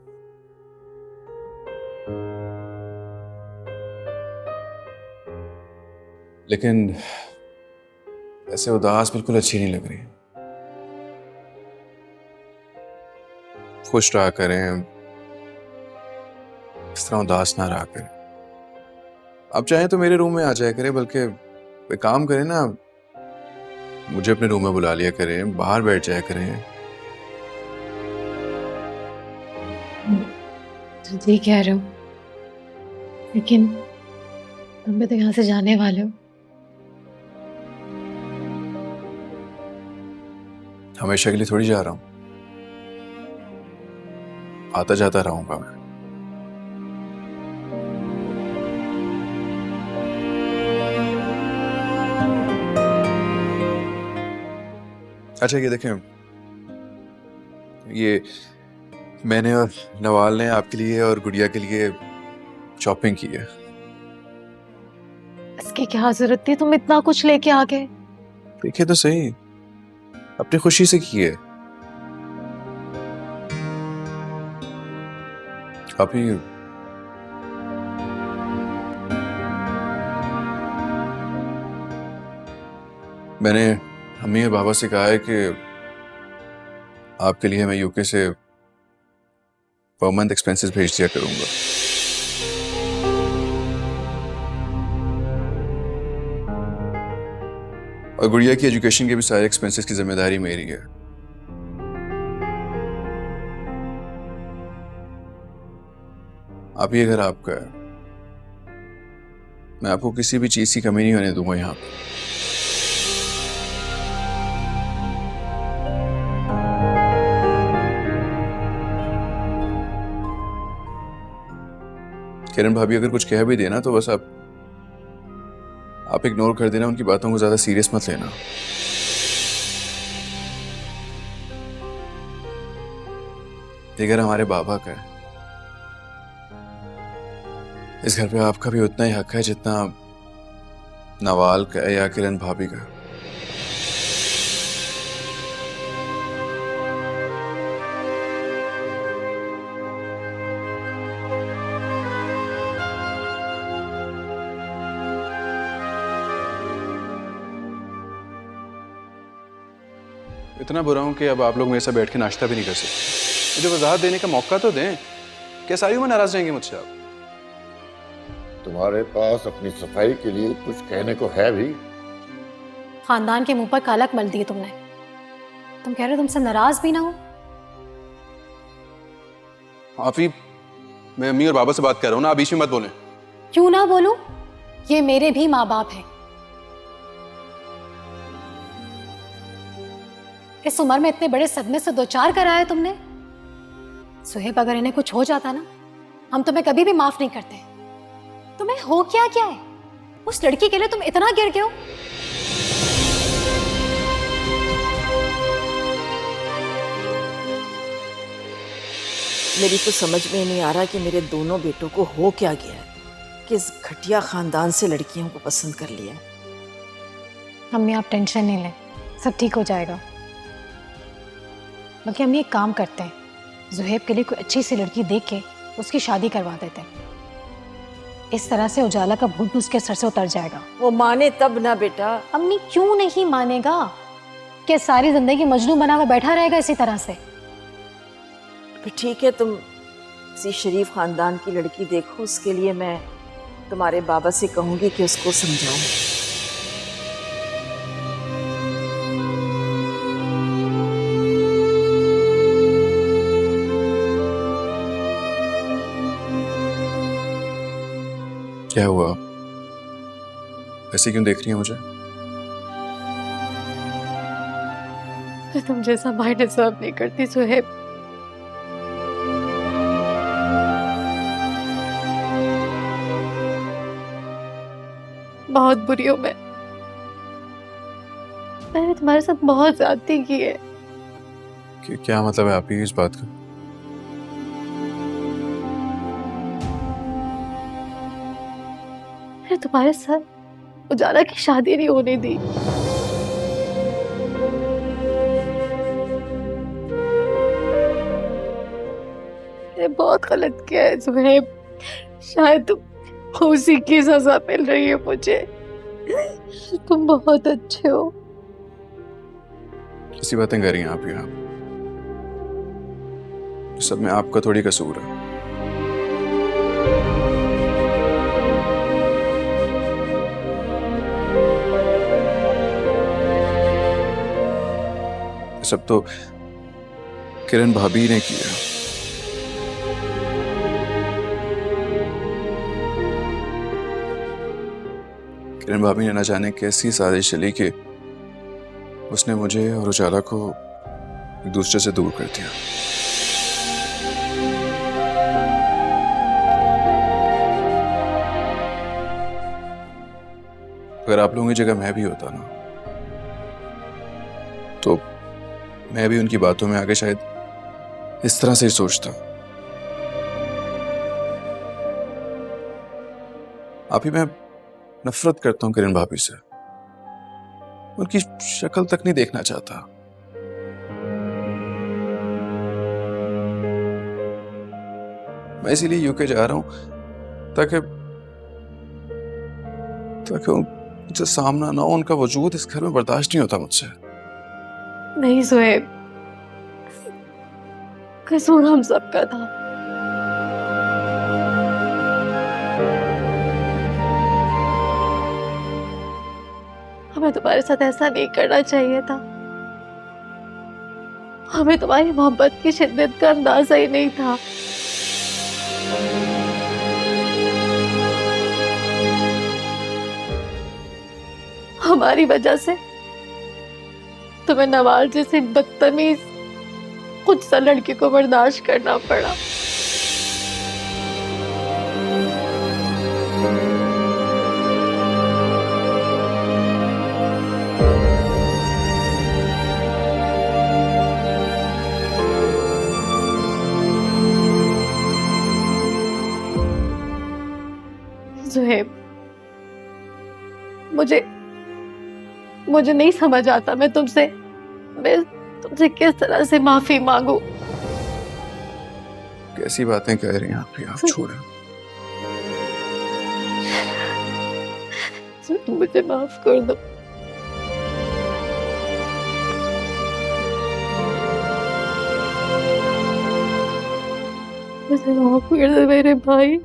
लेकिन ऐसे उदास बिल्कुल अच्छी नहीं लग रही। खुश रहा करें, इस तरह उदास ना रहा करें। आप चाहें तो मेरे रूम में आ जाया करें, बल्कि कोई काम करें ना, मुझे अपने रूम में बुला लिया करें, बाहर बैठ जाया करें। जी कह रहे हो, लेकिन तुम भी तो यहाँ से जाने वाले हो। हमेशा के लिए थोड़ी जा रहा हूं, आता जाता रहूंगा मैं। अच्छा ये देखें, ये मैंने और नवाल ने आपके लिए और गुड़िया के लिए शॉपिंग की है। इसकी क्या जरूरत थी, तुम इतना कुछ लेके आ गए। देखिए तो सही, अपनी खुशी से की है। अभी मैंने अम्मी और बाबा से कहा है कि आपके लिए मैं यूके से पर मंथ एक्सपेंसेस भेज दिया करूंगा। और गुड़िया की एजुकेशन के भी सारे एक्सपेंसेस की जिम्मेदारी मेरी है। आप ये घर आपका है, मैं आपको किसी भी चीज की कमी नहीं होने दूंगा यहाँ पे। किरण भाभी अगर कुछ कह भी देना तो बस आप इग्नोर कर देना, उनकी बातों को ज्यादा सीरियस मत लेना। ये घर हमारे बाबा का है। इस घर पे आपका भी उतना ही हक है जितना नवाल का है या किरण भाभी का। इतना बुरा हूं कि अब आप लोग मेरे साथ बैठ के नाश्ता भी नहीं कर सकते। मुझे वजाहत देने का मौका तो दें। क्या सारी उम्र नाराज रहेंगे मुझसे आप? तुम्हारे पास अपनी सफाई के लिए कुछ कहने को है भी? खानदान के मुंह पर कालक मल दी तुमने। तुम कह रहे हो तुमसे नाराज भी ना हो? आप ही, मैं अम्मी और बाबा से बात कर रहा हूं ना, आप बीच में मत बोलें। क्यों ना बोलूं? ये मेरे भी माँ बाप हैं। इस उम्र में इतने बड़े सदमे से दो चार कराया तुमने। सुहेब, अगर इन्हें कुछ हो जाता ना, हम तुम्हें कभी भी माफ नहीं करते। तुम्हें हो क्या क्या है? उस लड़की के लिए तुम इतना गिर गए हो। मेरी तो समझ में नहीं आ रहा कि मेरे दोनों बेटों को हो क्या गया है कि इस घटिया खानदान से लड़कियों को पसंद कर लिया है। अम्मी आप टेंशन नहीं लें, सब ठीक हो जाएगा। बल्कि हम ये काम करते हैं, जुहेब के लिए कोई अच्छी सी लड़की देख के उसकी शादी करवा देते हैं। इस तरह से उजाला का भूत भी उसके सर से उतर जाएगा। वो माने तब ना बेटा। अम्मी क्यों नहीं मानेगा? क्या सारी जिंदगी मजनू बना हुआ बैठा रहेगा इसी तरह से? फिर ठीक है, तुम किसी शरीफ खानदान की लड़की देखो, उसके लिए मैं तुम्हारे बाबा से कहूंगी कि उसको समझाओ। क्या हुआ? ऐसे क्यों देख रही है मुझे? मैं तुम जैसा भाई डिजर्व नहीं करती सुहेब। बहुत बुरी हूं मैं। मैंने तुम्हारे साथ बहुत ज्यादती की है। क्या मतलब है आप ही इस बात का? मैंने तुम्हारे साथ उजाला की शादी नहीं होने दी। मैंने बहुत गलत किया है सुहेब। शायद उसी की सजा मिल रही है मुझे। तुम बहुत अच्छे हो। ऐसी बातें कर रही हैं आप यहाँ? सब में आपका थोड़ी कसूर है। सब तो किरण भाभी ने किया। किरण भाभी ने न जाने कैसी साजिश चली कि उसने मुझे और उजाला को एक दूसरे से दूर कर दिया। अगर आप लोगों की जगह मैं भी होता ना, तो मैं भी उनकी बातों में आगे शायद इस तरह से ही सोचता। आप ही मैं नफरत करता हूं किरण भाभी से। उनकी शक्ल तक नहीं देखना चाहता। मैं इसीलिए यूके जा रहा हूं ताकि उनसे सामना ना हो। उनका वजूद इस घर में बर्दाश्त नहीं होता मुझसे। नहीं सुहेब, कसूर हम सबका था। हमें तुम्हारे साथ ऐसा नहीं करना चाहिए था। हमें तुम्हारी मोहब्बत की शिद्दत का अंदाजा ही नहीं था। हमारी वजह से तुम्हें नवाज जैसे बदतमीज कुछ सा लड़की को बर्दाश्त करना पड़ा। ज़ुहैब, मुझे नहीं समझ आता मैं तुमसे किस तरह से माफी मांगू। कैसी बातें कह रही हैं आप छोड़ें। मुझे माफ कर दो। मुझे माफ कर दो मेरे भाई।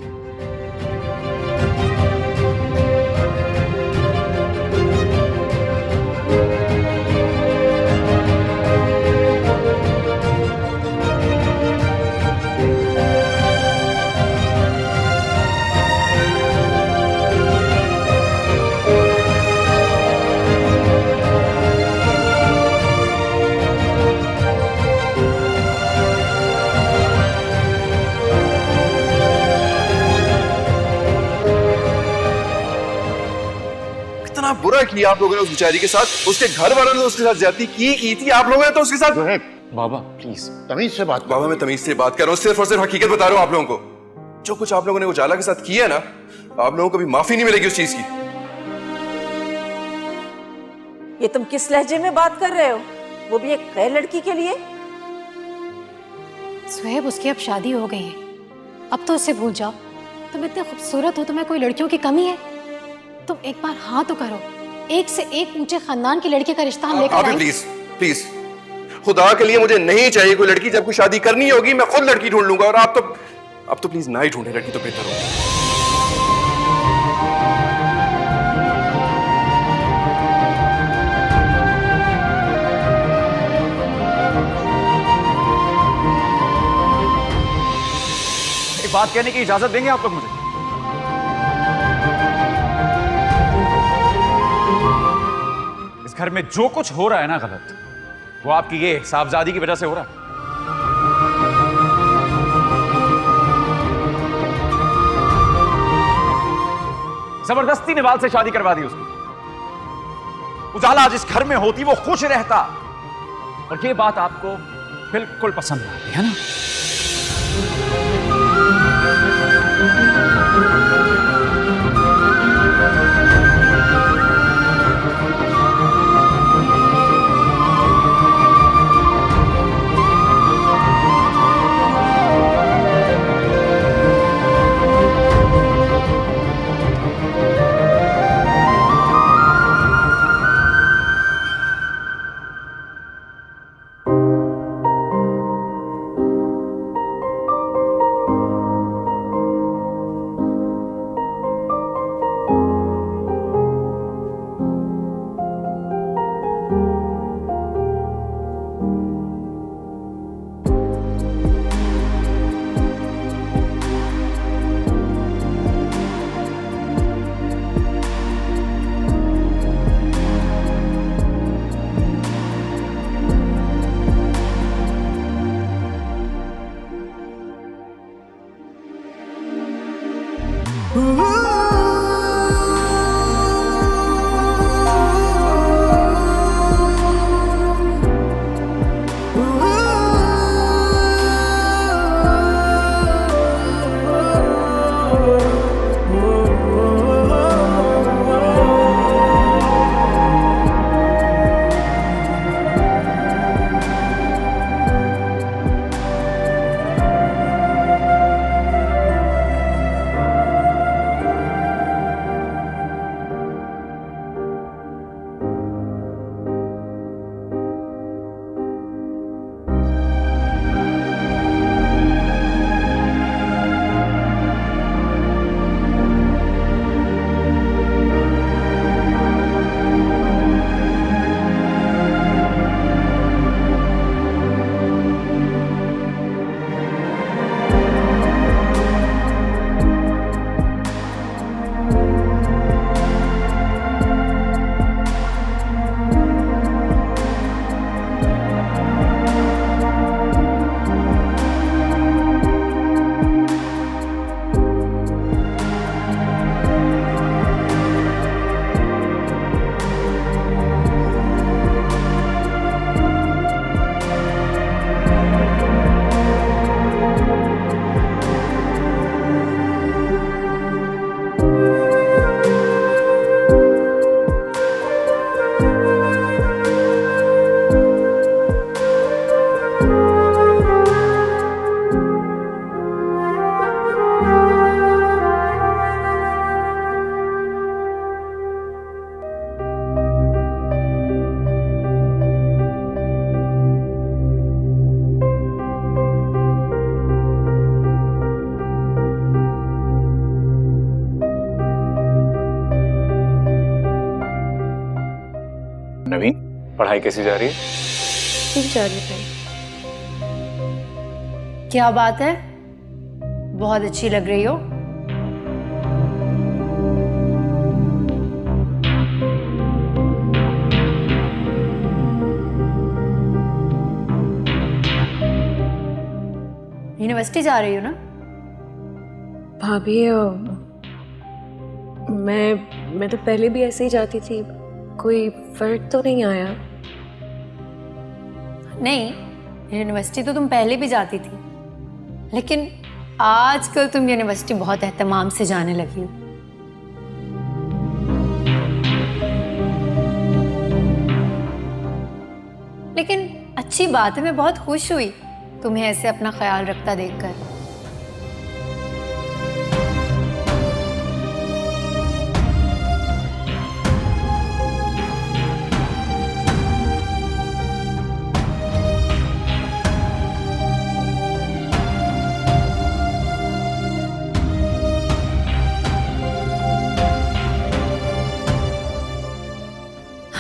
बुरा किया आप लोगों ने उस बेचारी के साथ। उसके घर वालों ने उसके साथ ज्यादती की थी। आप लोगों ने तो उसके साथ। बाबा प्लीज तमीज से बात। बाबा मैं तमीज से बात कर रहा हूँ। सिर्फ और सिर्फ हकीकत बता रहा हूँ आप लोगों को। जो कुछ आप लोगों ने उजाला के साथ किया ना, आप लोगों को भी माफी नहीं मिलेगी उस चीज की। ये तुम किस लहजे में बात कर रहे हो? वो भी एक गैर लड़की के लिए? सुहेब, उसकी अब शादी हो गई है, अब तो उसे भूल जाओ। तुम इतने खूबसूरत हो, तुम्हें कोई लड़कियों की कमी है? तुम एक बार हाँ तो करो। एक से एक ऊंचे खानदान की लड़की का रिश्ता हम लेकर आए। प्लीज प्लीज, खुदा के लिए मुझे नहीं चाहिए कोई लड़की। जब कोई शादी करनी होगी मैं खुद लड़की ढूंढ लूंगा। और आप तो प्लीज ना ही ढूंढे लड़की तो बेहतर होगा। एक बात कहने की इजाजत देंगे आप लोग मुझे? इस घर में जो कुछ हो रहा है ना गलत, वो आपकी ये साहबजादी की वजह से हो रहा है। जबरदस्ती निवाल से शादी करवा दी उसकी। उजाला आज इस घर में होती वो खुश रहता। और ये बात आपको बिल्कुल पसंद आती है ना? नवीन, पढ़ाई कैसी जा रही है? ठीक जा रही है। क्या बात है, बहुत अच्छी लग रही हो। यूनिवर्सिटी जा रही हो ना? भाभी मैं तो पहले भी ऐसे ही जाती थी, कोई फर्क तो नहीं आया? नहीं, यूनिवर्सिटी तो तुम पहले भी जाती थी, लेकिन आजकल तुम यूनिवर्सिटी बहुत एहतमाम से जाने लगी हो। लेकिन अच्छी बात है, मैं बहुत खुश हुई तुम्हें ऐसे अपना ख्याल रखता देखकर।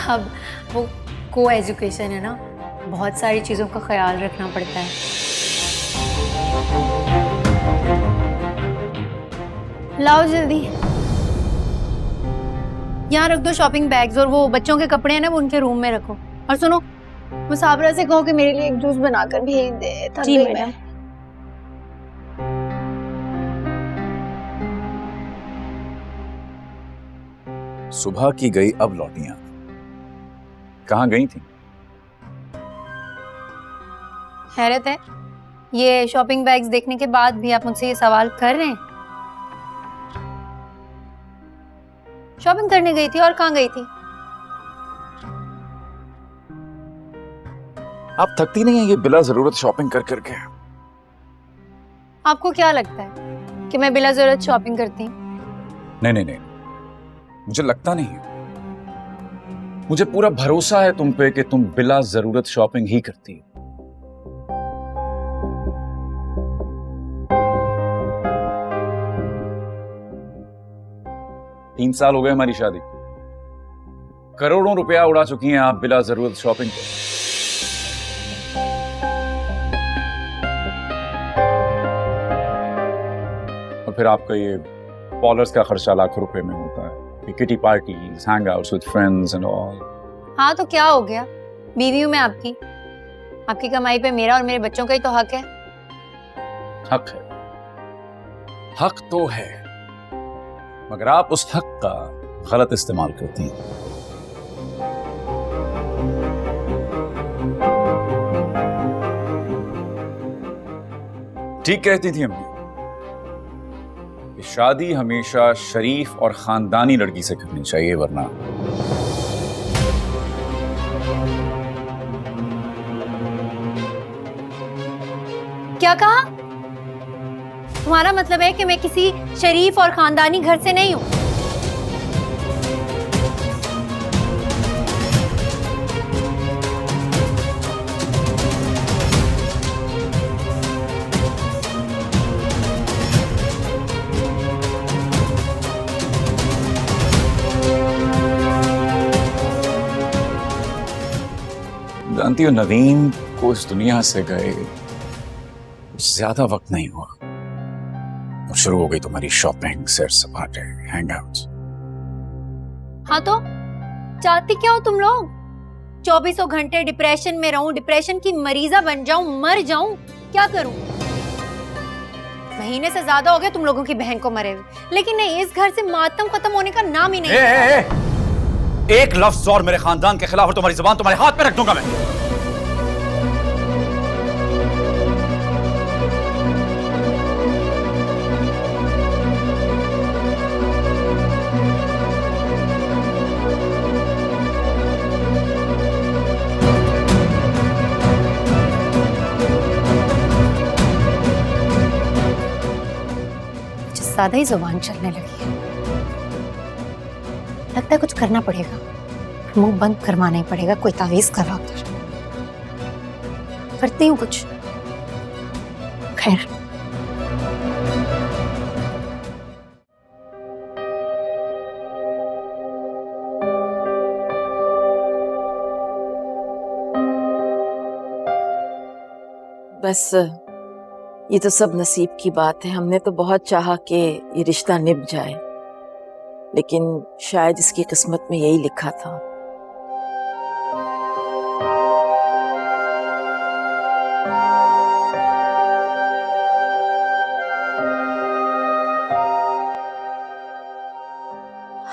अब वो को एजुकेशन है ना, बहुत सारी चीज़ों का ख्याल रखना पड़ता है। लाओ जल्दी, यहाँ रख दो शॉपिंग बैग्स, और वो बच्चों के कपड़े हैं ना, वो उनके रूम में रखो। और सुनो, मुसाफिरा से कहो कि मेरे लिए एक जूस बनाकर भेज दे। जी मैडम। सुबह की गई अब लौटी आप, कहाँ गई थी? हैरत है, ये शॉपिंग बैग्स देखने के बाद भी आप मुझसे ये सवाल कर रहे हैं। शॉपिंग करने गई थी, और कहाँ गई थी? आप थकती नहीं है ये बिला जरूरत शॉपिंग कर करके? आपको क्या लगता है कि मैं बिला जरूरत शॉपिंग करती हूँ? नहीं, मुझे लगता नहीं है। मुझे पूरा भरोसा है तुम पे कि तुम बिला जरूरत शॉपिंग ही करती हो। तीन साल हो गए हमारी शादी, करोड़ों रुपया उड़ा चुकी हैं आप बिला जरूरत शॉपिंग पे। और फिर आपका ये पॉलर्स का खर्चा लाखों रुपए में होता है, kitty parties, Hangouts with friends and all. हाँ तो क्या हो गया, बीवी हूं मैं आपकी कमाई पे मेरा और मेरे बच्चों का ही तो हक है। हक है, हक तो है, मगर आप उस हक का गलत इस्तेमाल करती हैं। ठीक कहती थी अम्मी कि शादी हमेशा शरीफ और खानदानी लड़की से करनी चाहिए, वरना क्या कहा? तुम्हारा मतलब है कि मैं किसी शरीफ और खानदानी घर से नहीं हूं? जानती हो, नवीन को इस दुनिया से गए ज्यादा वक्त नहीं हुआ और शुरू हो गई तुम्हारी शॉपिंग, सैर सपाटे, हैंगआउट्स। हाँ तो चाहती क्या हो तुम लोग? 24 घंटे डिप्रेशन में रहूं, डिप्रेशन की मरीजा बन जाऊं, मर जाऊं? क्या करूं? महीने से ज्यादा हो गया तुम लोगों की बहन को मरे हुए, लेकिन नहीं, इस घर से मातम खत्म होने का नाम ही नहीं। एक लफ्ज और मेरे खानदान के खिलाफ और तुम्हारी जुबान तुम्हारे हाथ पे रख दूंगा मैं। ज्यादा ही जुबान चलने लगी है। लगता है कुछ करना पड़ेगा, मुंह बंद करवाना ही पड़ेगा। कोई तावीज करा उधर, करती हूँ कुछ। खैर, बस ये तो सब नसीब की बात है। हमने तो बहुत चाहा कि ये रिश्ता निभ जाए, लेकिन शायद इसकी किस्मत में यही लिखा था।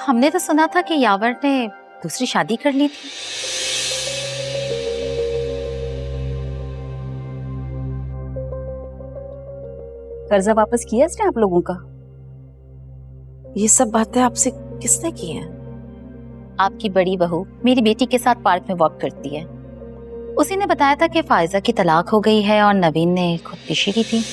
हमने तो सुना था कि यावर ने दूसरी शादी कर ली थी। कर्जा वापस किया इसने आप लोगों का? ये सब बातें आपसे किसने की हैं? आपकी बड़ी बहू मेरी बेटी के साथ पार्क में वॉक करती है। उसी ने बताया था कि फायजा की तलाक हो गई है और नवीन ने खुदकुशी की थी।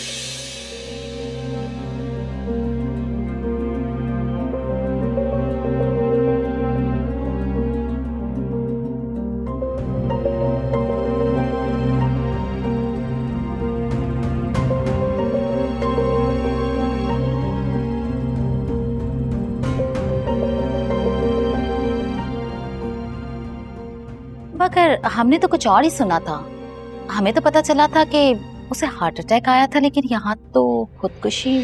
मगर हमने तो कुछ और ही सुना था। हमें तो पता चला था कि उसे हार्ट अटैक आया था, लेकिन यहाँ तो खुदकुशी।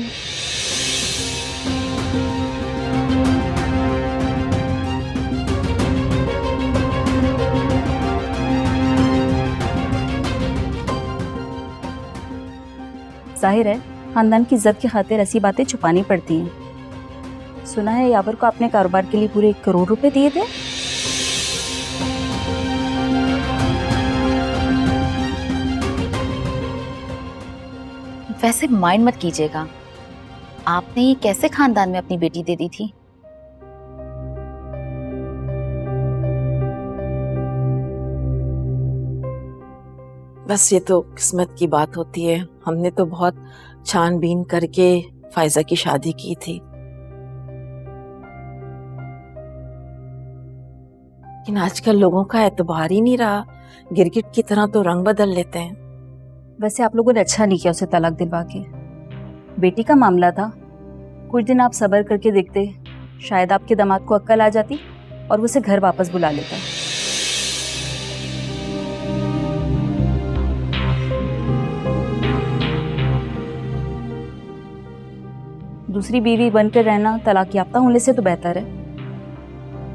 जाहिर है खानदान की इज्जत की खातिर ऐसी बातें छुपानी पड़ती हैं। सुना है यावर को अपने कारोबार के लिए पूरे 1 करोड़ रुपए दिए थे। वैसे माइंड मत कीजिएगा, आपने ये कैसे खानदान में अपनी बेटी दे दी थी? बस ये तो किस्मत की बात होती है। हमने तो बहुत छानबीन करके फायजा की शादी की थी, लेकिन आजकल लोगों का एतबार ही नहीं रहा। गिरगिट की तरह तो रंग बदल लेते हैं। वैसे आप लोगों ने अच्छा नहीं किया उसे तलाक दिलवा के। बेटी का मामला था, कुछ दिन आप सब्र करके देखते, शायद आपके दामाद को अक्ल आ जाती और वो उसे घर वापस बुला लेता। दूसरी बीवी बनकर रहना तलाक याफ्ता होने से तो बेहतर है।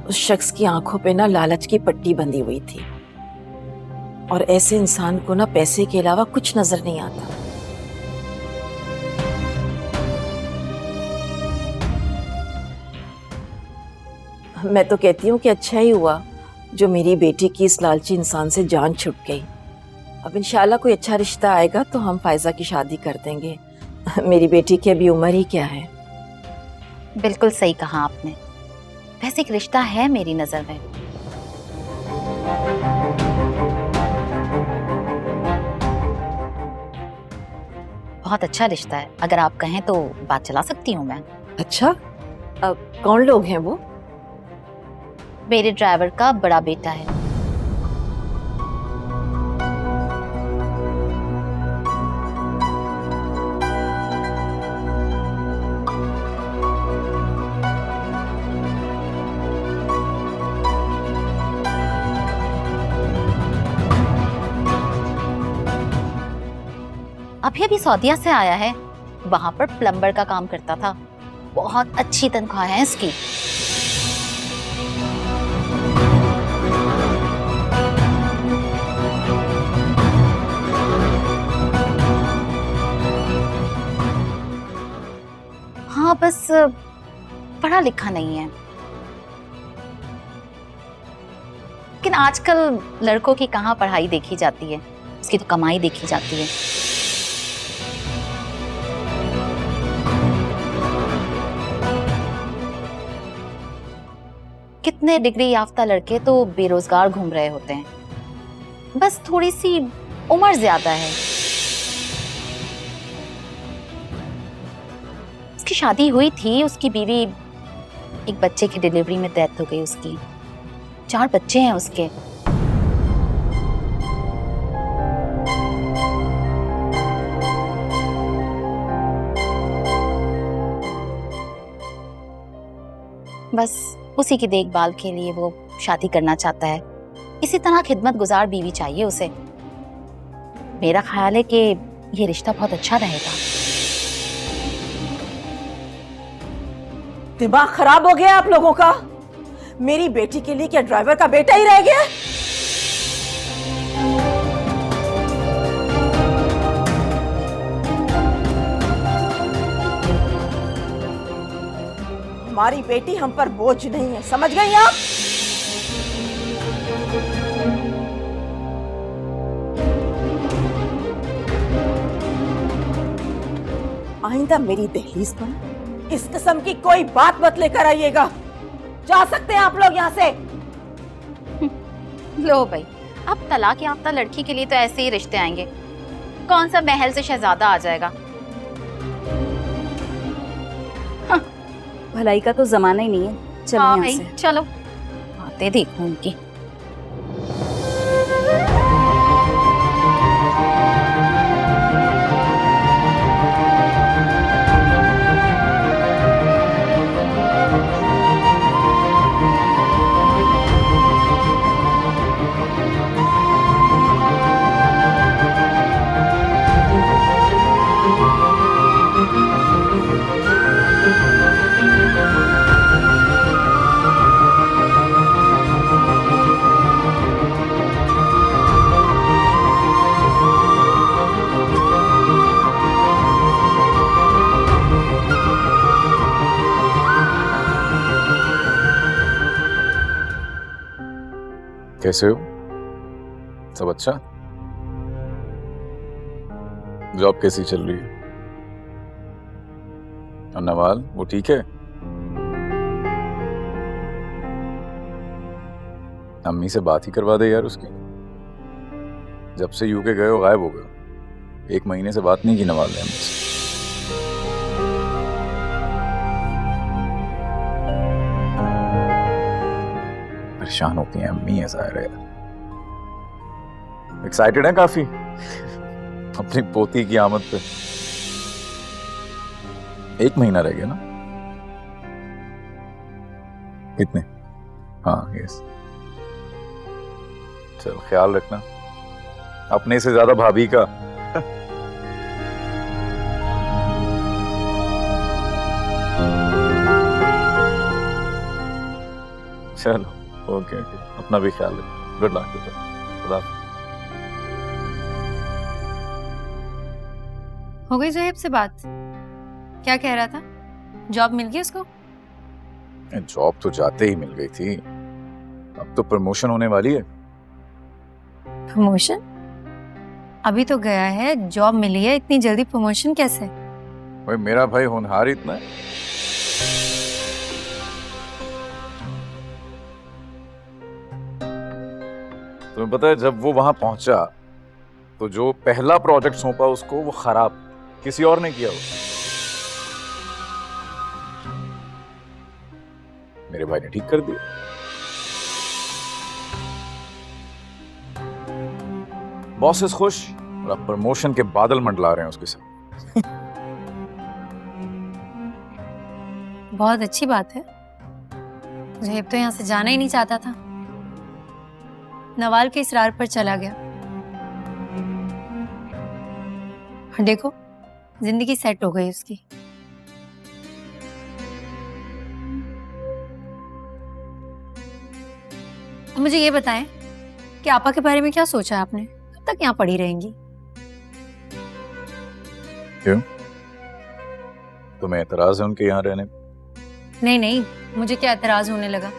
उस शख्स की आंखों पे ना लालच की पट्टी बंधी हुई थी, और ऐसे इंसान को ना पैसे के अलावा कुछ नजर नहीं आता। मैं तो कहती हूँ कि अच्छा ही हुआ जो मेरी बेटी की इस लालची इंसान से जान छुट गई। अब इंशाल्लाह कोई अच्छा रिश्ता आएगा तो हम फायजा की शादी कर देंगे। मेरी बेटी की अभी उम्र ही क्या है। बिल्कुल सही कहा आपने। वैसे एक रिश्ता है मेरी नजर में। बहुत अच्छा रिश्ता है, अगर आप कहें तो बात चला सकती हूँ मैं। अच्छा, अब कौन लोग हैं वो? मेरे ड्राइवर का बड़ा बेटा है। अभी सऊदीया से आया है, वहां पर प्लम्बर का काम करता था। बहुत अच्छी तनख्वाह है इसकी। हाँ, बस पढ़ा लिखा नहीं है। लेकिन आजकल लड़कों की कहाँ पढ़ाई देखी जाती है, उसकी तो कमाई देखी जाती है। कितने डिग्री याफ्ता लड़के तो बेरोजगार घूम रहे होते हैं, बस थोड़ी सी उम्र ज्यादा है। उसकी शादी हुई थी, उसकी बीवी एक बच्चे की डिलीवरी में डेथ हो गई उसकी। 4 बच्चे हैं उसके। बस उसी की देखभाल के लिए वो शादी करना चाहता है। इसी तरह खिदमत गुजार बीवी चाहिए उसे। मेरा ख्याल है कि ये रिश्ता बहुत अच्छा रहेगा। दिमाग खराब हो गया आप लोगों का। मेरी बेटी के लिए क्या ड्राइवर का बेटा ही रह गया? हमारी बेटी हम पर बोझ नहीं है, समझ गई आप? आइंदा मेरी दहलीज पर इस किस्म की कोई बात मत लेकर आइएगा। जा सकते हैं आप लोग यहाँ से। लो भाई, अब तलाक याफ्ता लड़की के लिए तो ऐसे ही रिश्ते आएंगे। कौन सा महल से शहजादा आ जाएगा। भलाई का तो जमाना ही नहीं है। चलो हाँ यहाँ भाई, से। चलो आते देखो उनकी। कैसे हो? सब अच्छा? जॉब कैसी चल रही है? और नवाल, वो ठीक है? अम्मी से बात ही करवा दे यार उसकी। जब से यूके गए हो गायब हो गए। 1 महीने से बात नहीं की नवाल ने हमसे। परेशान होती हैं अम्मी, ऐसा है यार। एक्साइटेड है काफी अपनी पोती की आमद पे। 1 महीना रह गया ना? कितने? हाँ, यस। चल ख्याल रखना अपने से ज्यादा भाभी का। चलो ओके, अपना भी ख्याल रख। Good luck. खुदा। हो गई ज़ोहैब से बात? क्या कह रहा था? जॉब मिल गई उसको? जॉब तो जाते ही मिल गई थी, अब तो प्रमोशन होने वाली है। प्रमोशन? अभी तो गया है, जॉब मिली है, इतनी जल्दी प्रमोशन कैसे? भाई मेरा भाई होनहार ही इतना है। तुम्हें पता है जब वो वहां पहुंचा तो जो पहला प्रोजेक्ट सौंपा उसको वो खराब किसी और ने किया। मेरे भाई ने ठीक कर दिया। बॉसेस खुश और अब प्रमोशन के बादल मंडला रहे हैं उसके साथ। बहुत अच्छी बात है। ज़ुहैब तो यहाँ से जाना ही नहीं चाहता था, नवाल के इसरार पर चला गया। और देखो जिंदगी सेट हो गई उसकी। तो मुझे ये बताएं कि आपा के बारे में क्या सोचा है आपने? कब तक यहाँ पड़ी रहेंगी? क्यों? तुम्हें एतराज है उनके यहाँ रहने? नहीं नहीं, मुझे क्या एतराज होने लगा,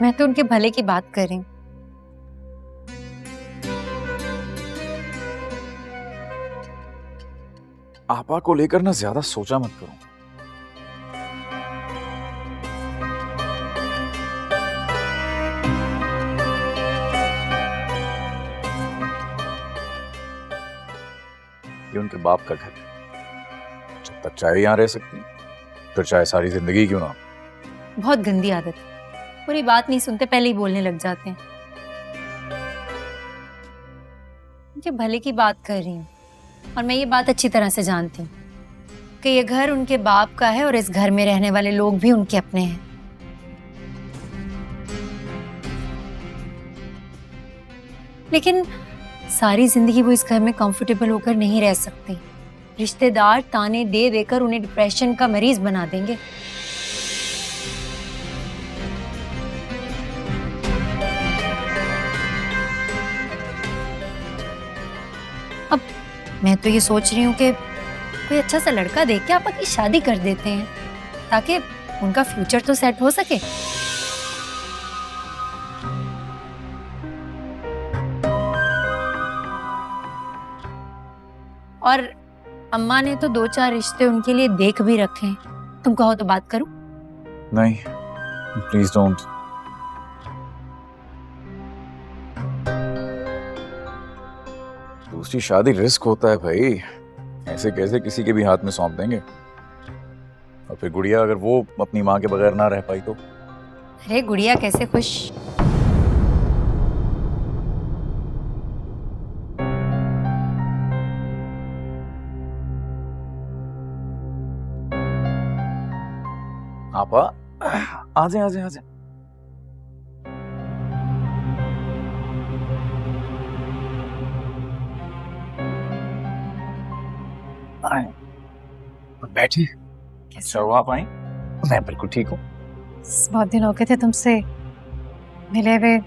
मैं तो उनके भले की बात कर रही हूँ। आपा को लेकर ना ज्यादा सोचा मत करो। ये उनके बाप का घर है, जब तक चाहे यहाँ रह सकती हैं, फिर चाहे सारी जिंदगी क्यों ना। बहुत गंदी आदत है, पूरी बात नहीं सुनते पहले ही बोलने लग जाते हैं। उनके भले की बात कर रही हूँ और मैं ये बात अच्छी तरह से जानती हूँ कि ये घर उनके बाप का है और इस घर में रहने वाले लोग भी उनके अपने हैं। लेकिन सारी जिंदगी वो इस घर में कंफर्टेबल होकर नहीं रह सकती। रिश्तेदार ताने दे देकर उन्हें डिप्रेशन का मरीज बना देंगे। अब मैं तो ये सोच रही हूँ कि कोई अच्छा सा लड़का देख के आपा की शादी कर देते हैं ताकि उनका फ्यूचर तो सेट हो सके। और अम्मा ने तो 2-4 रिश्ते उनके लिए देख भी रखे हैं, तुम कहो तो बात करूं? नहीं, प्लीज डोंट। दूसरी शादी रिस्क होता है भाई, ऐसे कैसे किसी के भी हाथ में सौंप देंगे। और फिर गुड़िया अगर वो अपनी माँ के बगैर ना रह पाई तो? अरे गुड़िया कैसे खुश। आपा आ जाए आ जाए आ जाए। बैठिए। कैसे हो आप? आई? मैं बिल्कुल ठीक हूँ। बहुत दिन हो गए थे तुमसे मिले हुए,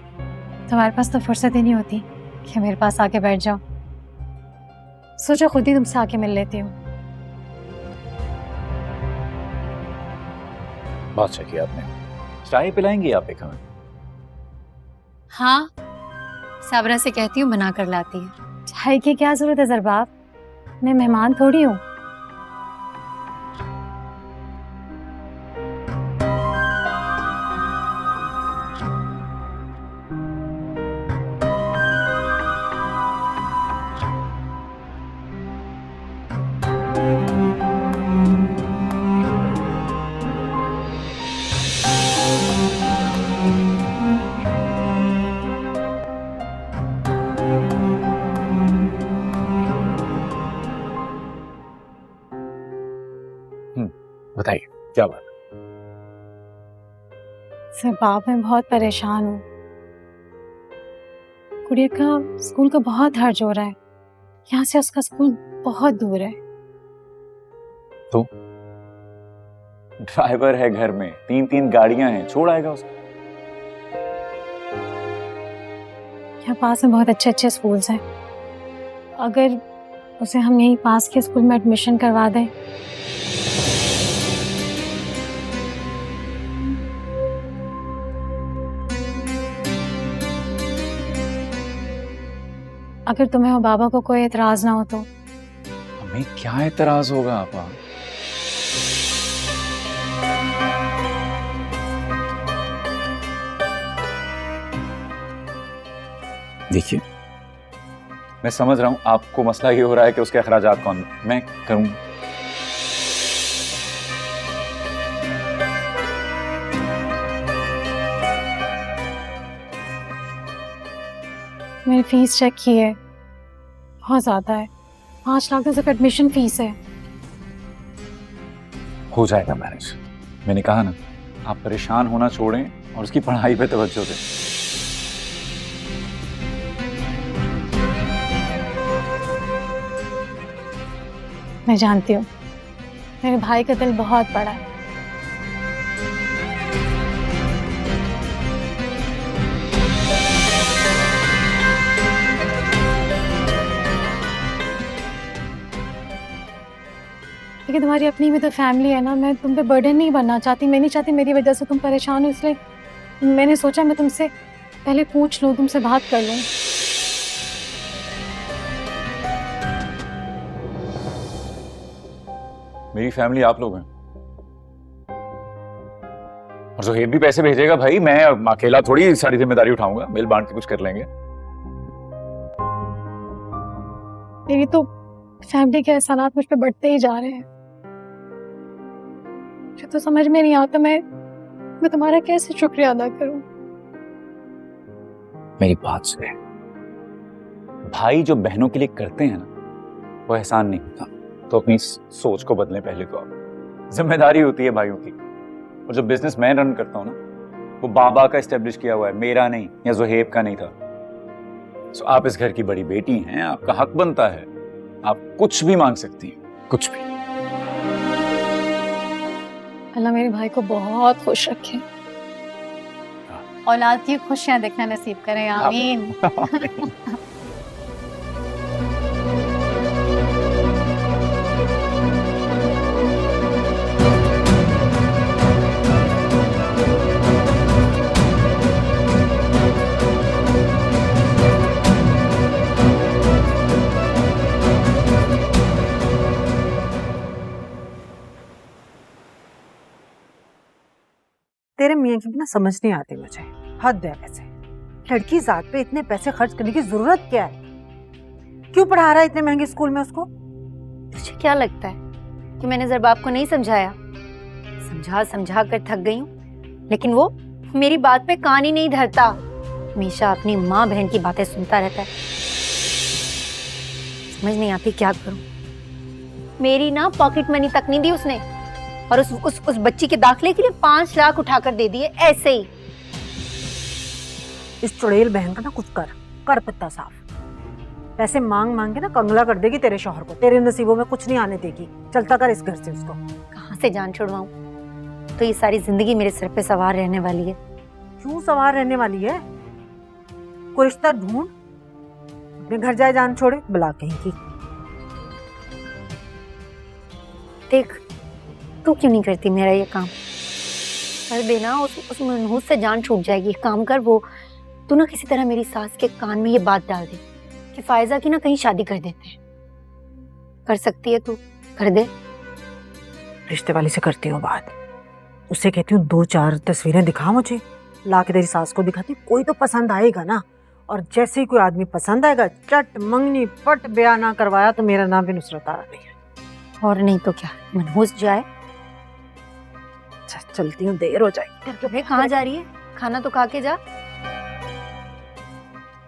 तुम्हारे पास तो फुर्सत ही नहीं होती कि मेरे पास आके बैठ जाओ। सोचो खुद ही तुमसे आके मिल लेती हूँ। बहुत अच्छा किया आपने। चाय पिलाएंगी आप एक हमें? हाँ, साबरा से कहती हूँ बना कर लाती है। चाय की क्या जरूरत है ज़रबाब, मैं मेहमान थोड़ी हूँ। बताइए क्या बात? ज़रबाब मैं बहुत परेशान हूँ। गुड़िया का स्कूल का बहुत हर्ज हो रहा है, यहाँ से उसका स्कूल बहुत दूर है। तो ड्राइवर है घर में, 3-3 गाड़ियां हैं, छोड़ आएगा उसको। यहाँ पास में बहुत अच्छे अच्छे स्कूल्स हैं, अगर उसे हम यहीं पास के स्कूल में एडमिशन करवा दें। अगर तुम्हें और बाबा को कोई एतराज ना हो तो। हमें क्या एतराज होगा आपा? देखिए, मैं समझ रहा हूं आपको मसला ये हो रहा है कि उसके अखराजात कौन मैं करूं। मेरी फीस चेक की है, बहुत ज्यादा है। 5 लाख तो सिर्फ एडमिशन फीस है। हो जाएगा मैनेज। मैंने कहा ना, आप परेशान होना छोड़ें और उसकी पढ़ाई पे तवज्जो दें। मैं जानती हूँ मेरे भाई का दिल बहुत बड़ा है। लेकिन तुम्हारी अपनी भी तो फैमिली है ना। मैं तुम पे बर्डन नहीं बनना चाहती। मैं नहीं चाहती मेरी वजह से तुम परेशान हो, इसलिए मैंने सोचा मैं तुमसे पहले पूछ लूँ, तुमसे बात कर लूँ। मेरी फैमिली आप लोग हैं और जोहेब भी पैसे भेजेगा भाई। मैं अकेला थोड़ी सारी जिम्मेदारी उठाऊंगा। मिल बांट के कुछ कर लेंगे। मेरी तो फैमिली के एहसानात मुझ पे बढ़ते ही जा रहे हैं। मुझे तो समझ में नहीं आता मैं तुम्हारा कैसे शुक्रिया अदा करूं। मेरी बात सुने, भाई जो बहनों के लिए करते हैं ना, वो एहसान नहीं होता। तो अपनी सोच को बदलें पहले तो आप। जिम्मेदारी होती है भाइयों की। और जो बिजनेस मैं रन करता हूं ना, वो बाबा का एस्टेब्लिश किया हुआ है, मेरा नहीं या जोहेब का नहीं था। सो आप इस घर की बड़ी बेटी हैं, आपका हक बनता है। आप कुछ भी मांग सकती हैं, कुछ भी। अल्लाह मेरे भाई को बहुत खुश रखे, औलाद की खुशियां देखना नसीब करें, आमीन। तेरे मियाँ की ना समझ नहीं आती मुझे। हद है वैसे। लड़की जात पे इतने पैसे खर्च करने की जरूरत क्या है? क्यों पढ़ा रहा है इतने महंगे स्कूल में उसको? तुझे क्या लगता है कि मैंने ज़रबाब को नहीं समझाया? समझा समझा कर थक गई हूँ, लेकिन वो मेरी बात पे कान ही नहीं धरता। हमेशा अपनी माँ बहन की बातें सुनता रहता है। समझ नहीं आती क्या करूँ। मेरी ना पॉकेट मनी तक नहीं दी उसने, और उस बच्ची के दाखिले के लिए 5 लाख उठाकर दे दिए ऐसे ही। इस चुड़ैल बहन का ना कुछ कर पत्ता साफ। पैसे मांग मांग के ना कंगला कर देगी तेरे शौहर को। तेरे नसीबों में कुछ नहीं आने देगी। चलता कर इस घर से उसको। कहाँ से जान छुड़वाऊं? तो ये सारी जिंदगी मेरे सिर पे सवार रहने वाली है। क्यों सवार रहने वाली है? कोई रिश्ता ढूंढ, अपने घर जाए जान छोड़े बुला कहीं की। देख, तू क्यों नहीं करती मेरा ये काम? कर देना, उस मनहूस से जान छूट जाएगी। काम कर, वो तू ना किसी तरह मेरी सास के कान में ये बात डाल दे कि फायजा की ना कहीं शादी कर देते हैं। कर सकती है तू, कर दे। रिश्ते वाली से करती हूँ बात। उससे कहती हूँ 2-4 तस्वीरें दिखा मुझे, ला के तेरी सास को दिखाती। कोई तो पसंद आएगा ना। और जैसे ही कोई आदमी पसंद आएगा, चट मंगनी पट ब्याह ना करवाया तो मेरा नाम भी नुसरत आरा नहीं है। और नहीं तो क्या, मनहूस जाए। चलती हूँ, देर हो जाएगी। कहाँ जा रही है? खाना तो खा के जा।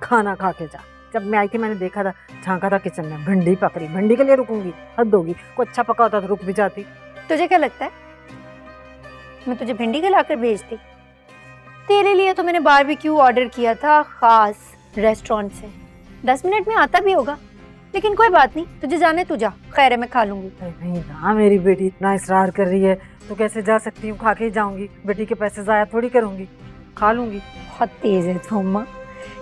खाना खा के जा। जब मैं आई थी मैंने देखा था, झांका था किचन में, भिंडी पक रही। भिंडी के लिए रुकूंगी? हद होगी। कोई अच्छा पका होता तो रुक भी जाती। तुझे क्या लगता है मैं तुझे भिंडी के लाकर भेजती? तेरे लिए तो मैंने बारबेक्यू ऑर्डर किया था खास रेस्टोरेंट से। 10 मिनट में आता भी होगा, लेकिन कोई बात नहीं, तुझे जाने तू जा, खैर है मैं खा लूंगी। नहीं ना, मेरी बेटी इतना इसरार कर रही है तो कैसे जा सकती हूँ? खा के ही जाऊंगी। बेटी के पैसे जाया थोड़ी करूंगी, खा लूंगी। बहुत तेज है तू अम्मा।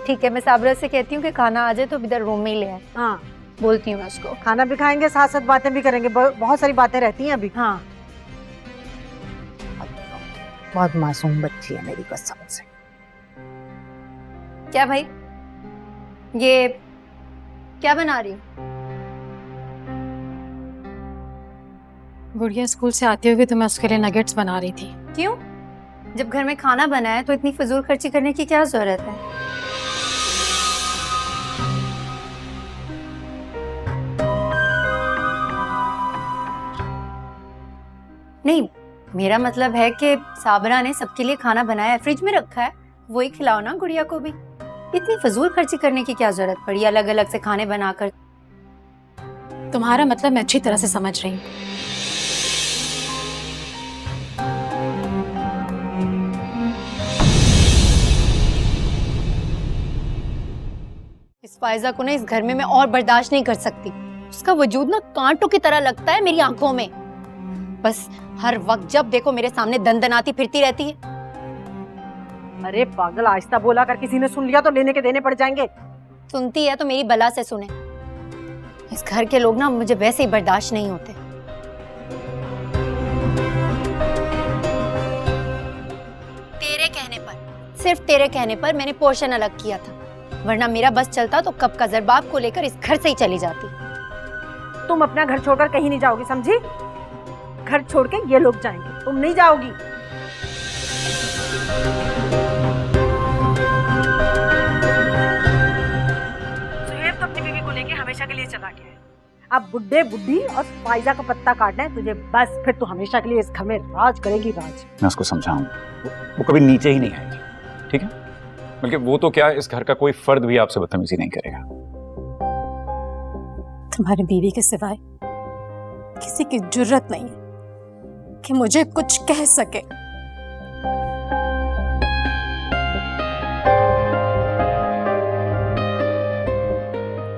ठीक है, मैं साबरा से कहती हूँ कि खाना आ जाए तो इधर रूम में ही ले आए। हाँ, बोलती हूँ मैं उसको। खाना भी खाएंगे, साथ साथ बातें भी करेंगे। बहुत सारी बातें रहती हैं अभी। हाँ, बहुत मासूम बच्ची है मेरी कसम से। क्या भाई, ये क्या बना रही हो? गुड़िया स्कूल से आती होगी तो मैं उसके लिए नगेट्स बना रही थी। क्यों? जब घर में खाना बना है तो इतनी फजूल खर्ची करने की क्या जरूरत है? नहीं, मेरा मतलब है कि साबरा ने सबके लिए खाना बनाया है, फ्रिज में रखा है, वही खिलाओ ना गुड़िया को भी। इतनी फजूल खर्ची करने की क्या जरूरत पड़ी अलग अलग से खाने बनाकर? तुम्हारा मतलब मैं अच्छी तरह से समझ रही हूँ। इस फायजा को ना इस घर में मैं और बर्दाश्त नहीं कर सकती। उसका वजूद ना कांटों की तरह लगता है मेरी आंखों में। बस हर वक्त जब देखो मेरे सामने दंदनाती फिरती रहती है। अरे पागल, आहिस्ता बोला कर, किसी ने सुन लिया तो लेने के देने पड़ जाएंगे। सुनती है तो मेरी बला से सुने। इस घर के लोग ना मुझे वैसे ही बर्दाश्त नहीं होते। तेरे कहने पर, सिर्फ तेरे कहने पर मैंने पोर्शन अलग किया था, वरना मेरा बस चलता तो कब का जरबाब को लेकर इस घर से ही चली जाती। तुम अपना घर छोड़कर कहीं नहीं जाओगी, समझी? घर छोड़ के ये लोग जाएंगे, तुम नहीं जाओगी। सुहेब तो अपनी बीवी को लेके हमेशा के लिए चला गया है। अब बुड्ढे बुड्ढी और फायजा का पत्ता काटना है तुझे, बस फिर तू हमेशा के लिए इस घर में राज करेगी, राज। मैं उसको समझाऊंगा, वो कभी नीचे ही नहीं आएगी, ठीक है? बल्कि वो तो क्या, इस घर का कोई फर्द भी आपसे बदतमीजी नहीं करेगा। तुम्हारी बीवी के सिवाय किसी की जुर्रत नहीं है कि मुझे कुछ कह सके।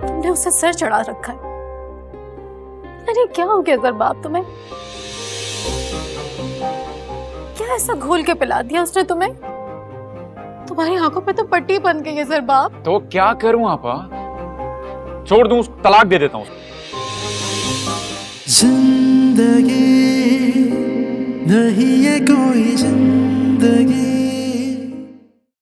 तुमने उसे सर चढ़ा रखा है। अरे क्या हो गया जरबाब तुम्हें? क्या ऐसा घोल के पिला दिया उसने तुम्हें? तुम्हारी आंखों पे तो पट्टी बन गई है जरबाब। तो क्या करूं आपा? छोड़ दूं, तलाक दे देता हूं। जिंदगी नहीं है कोई जिंदगी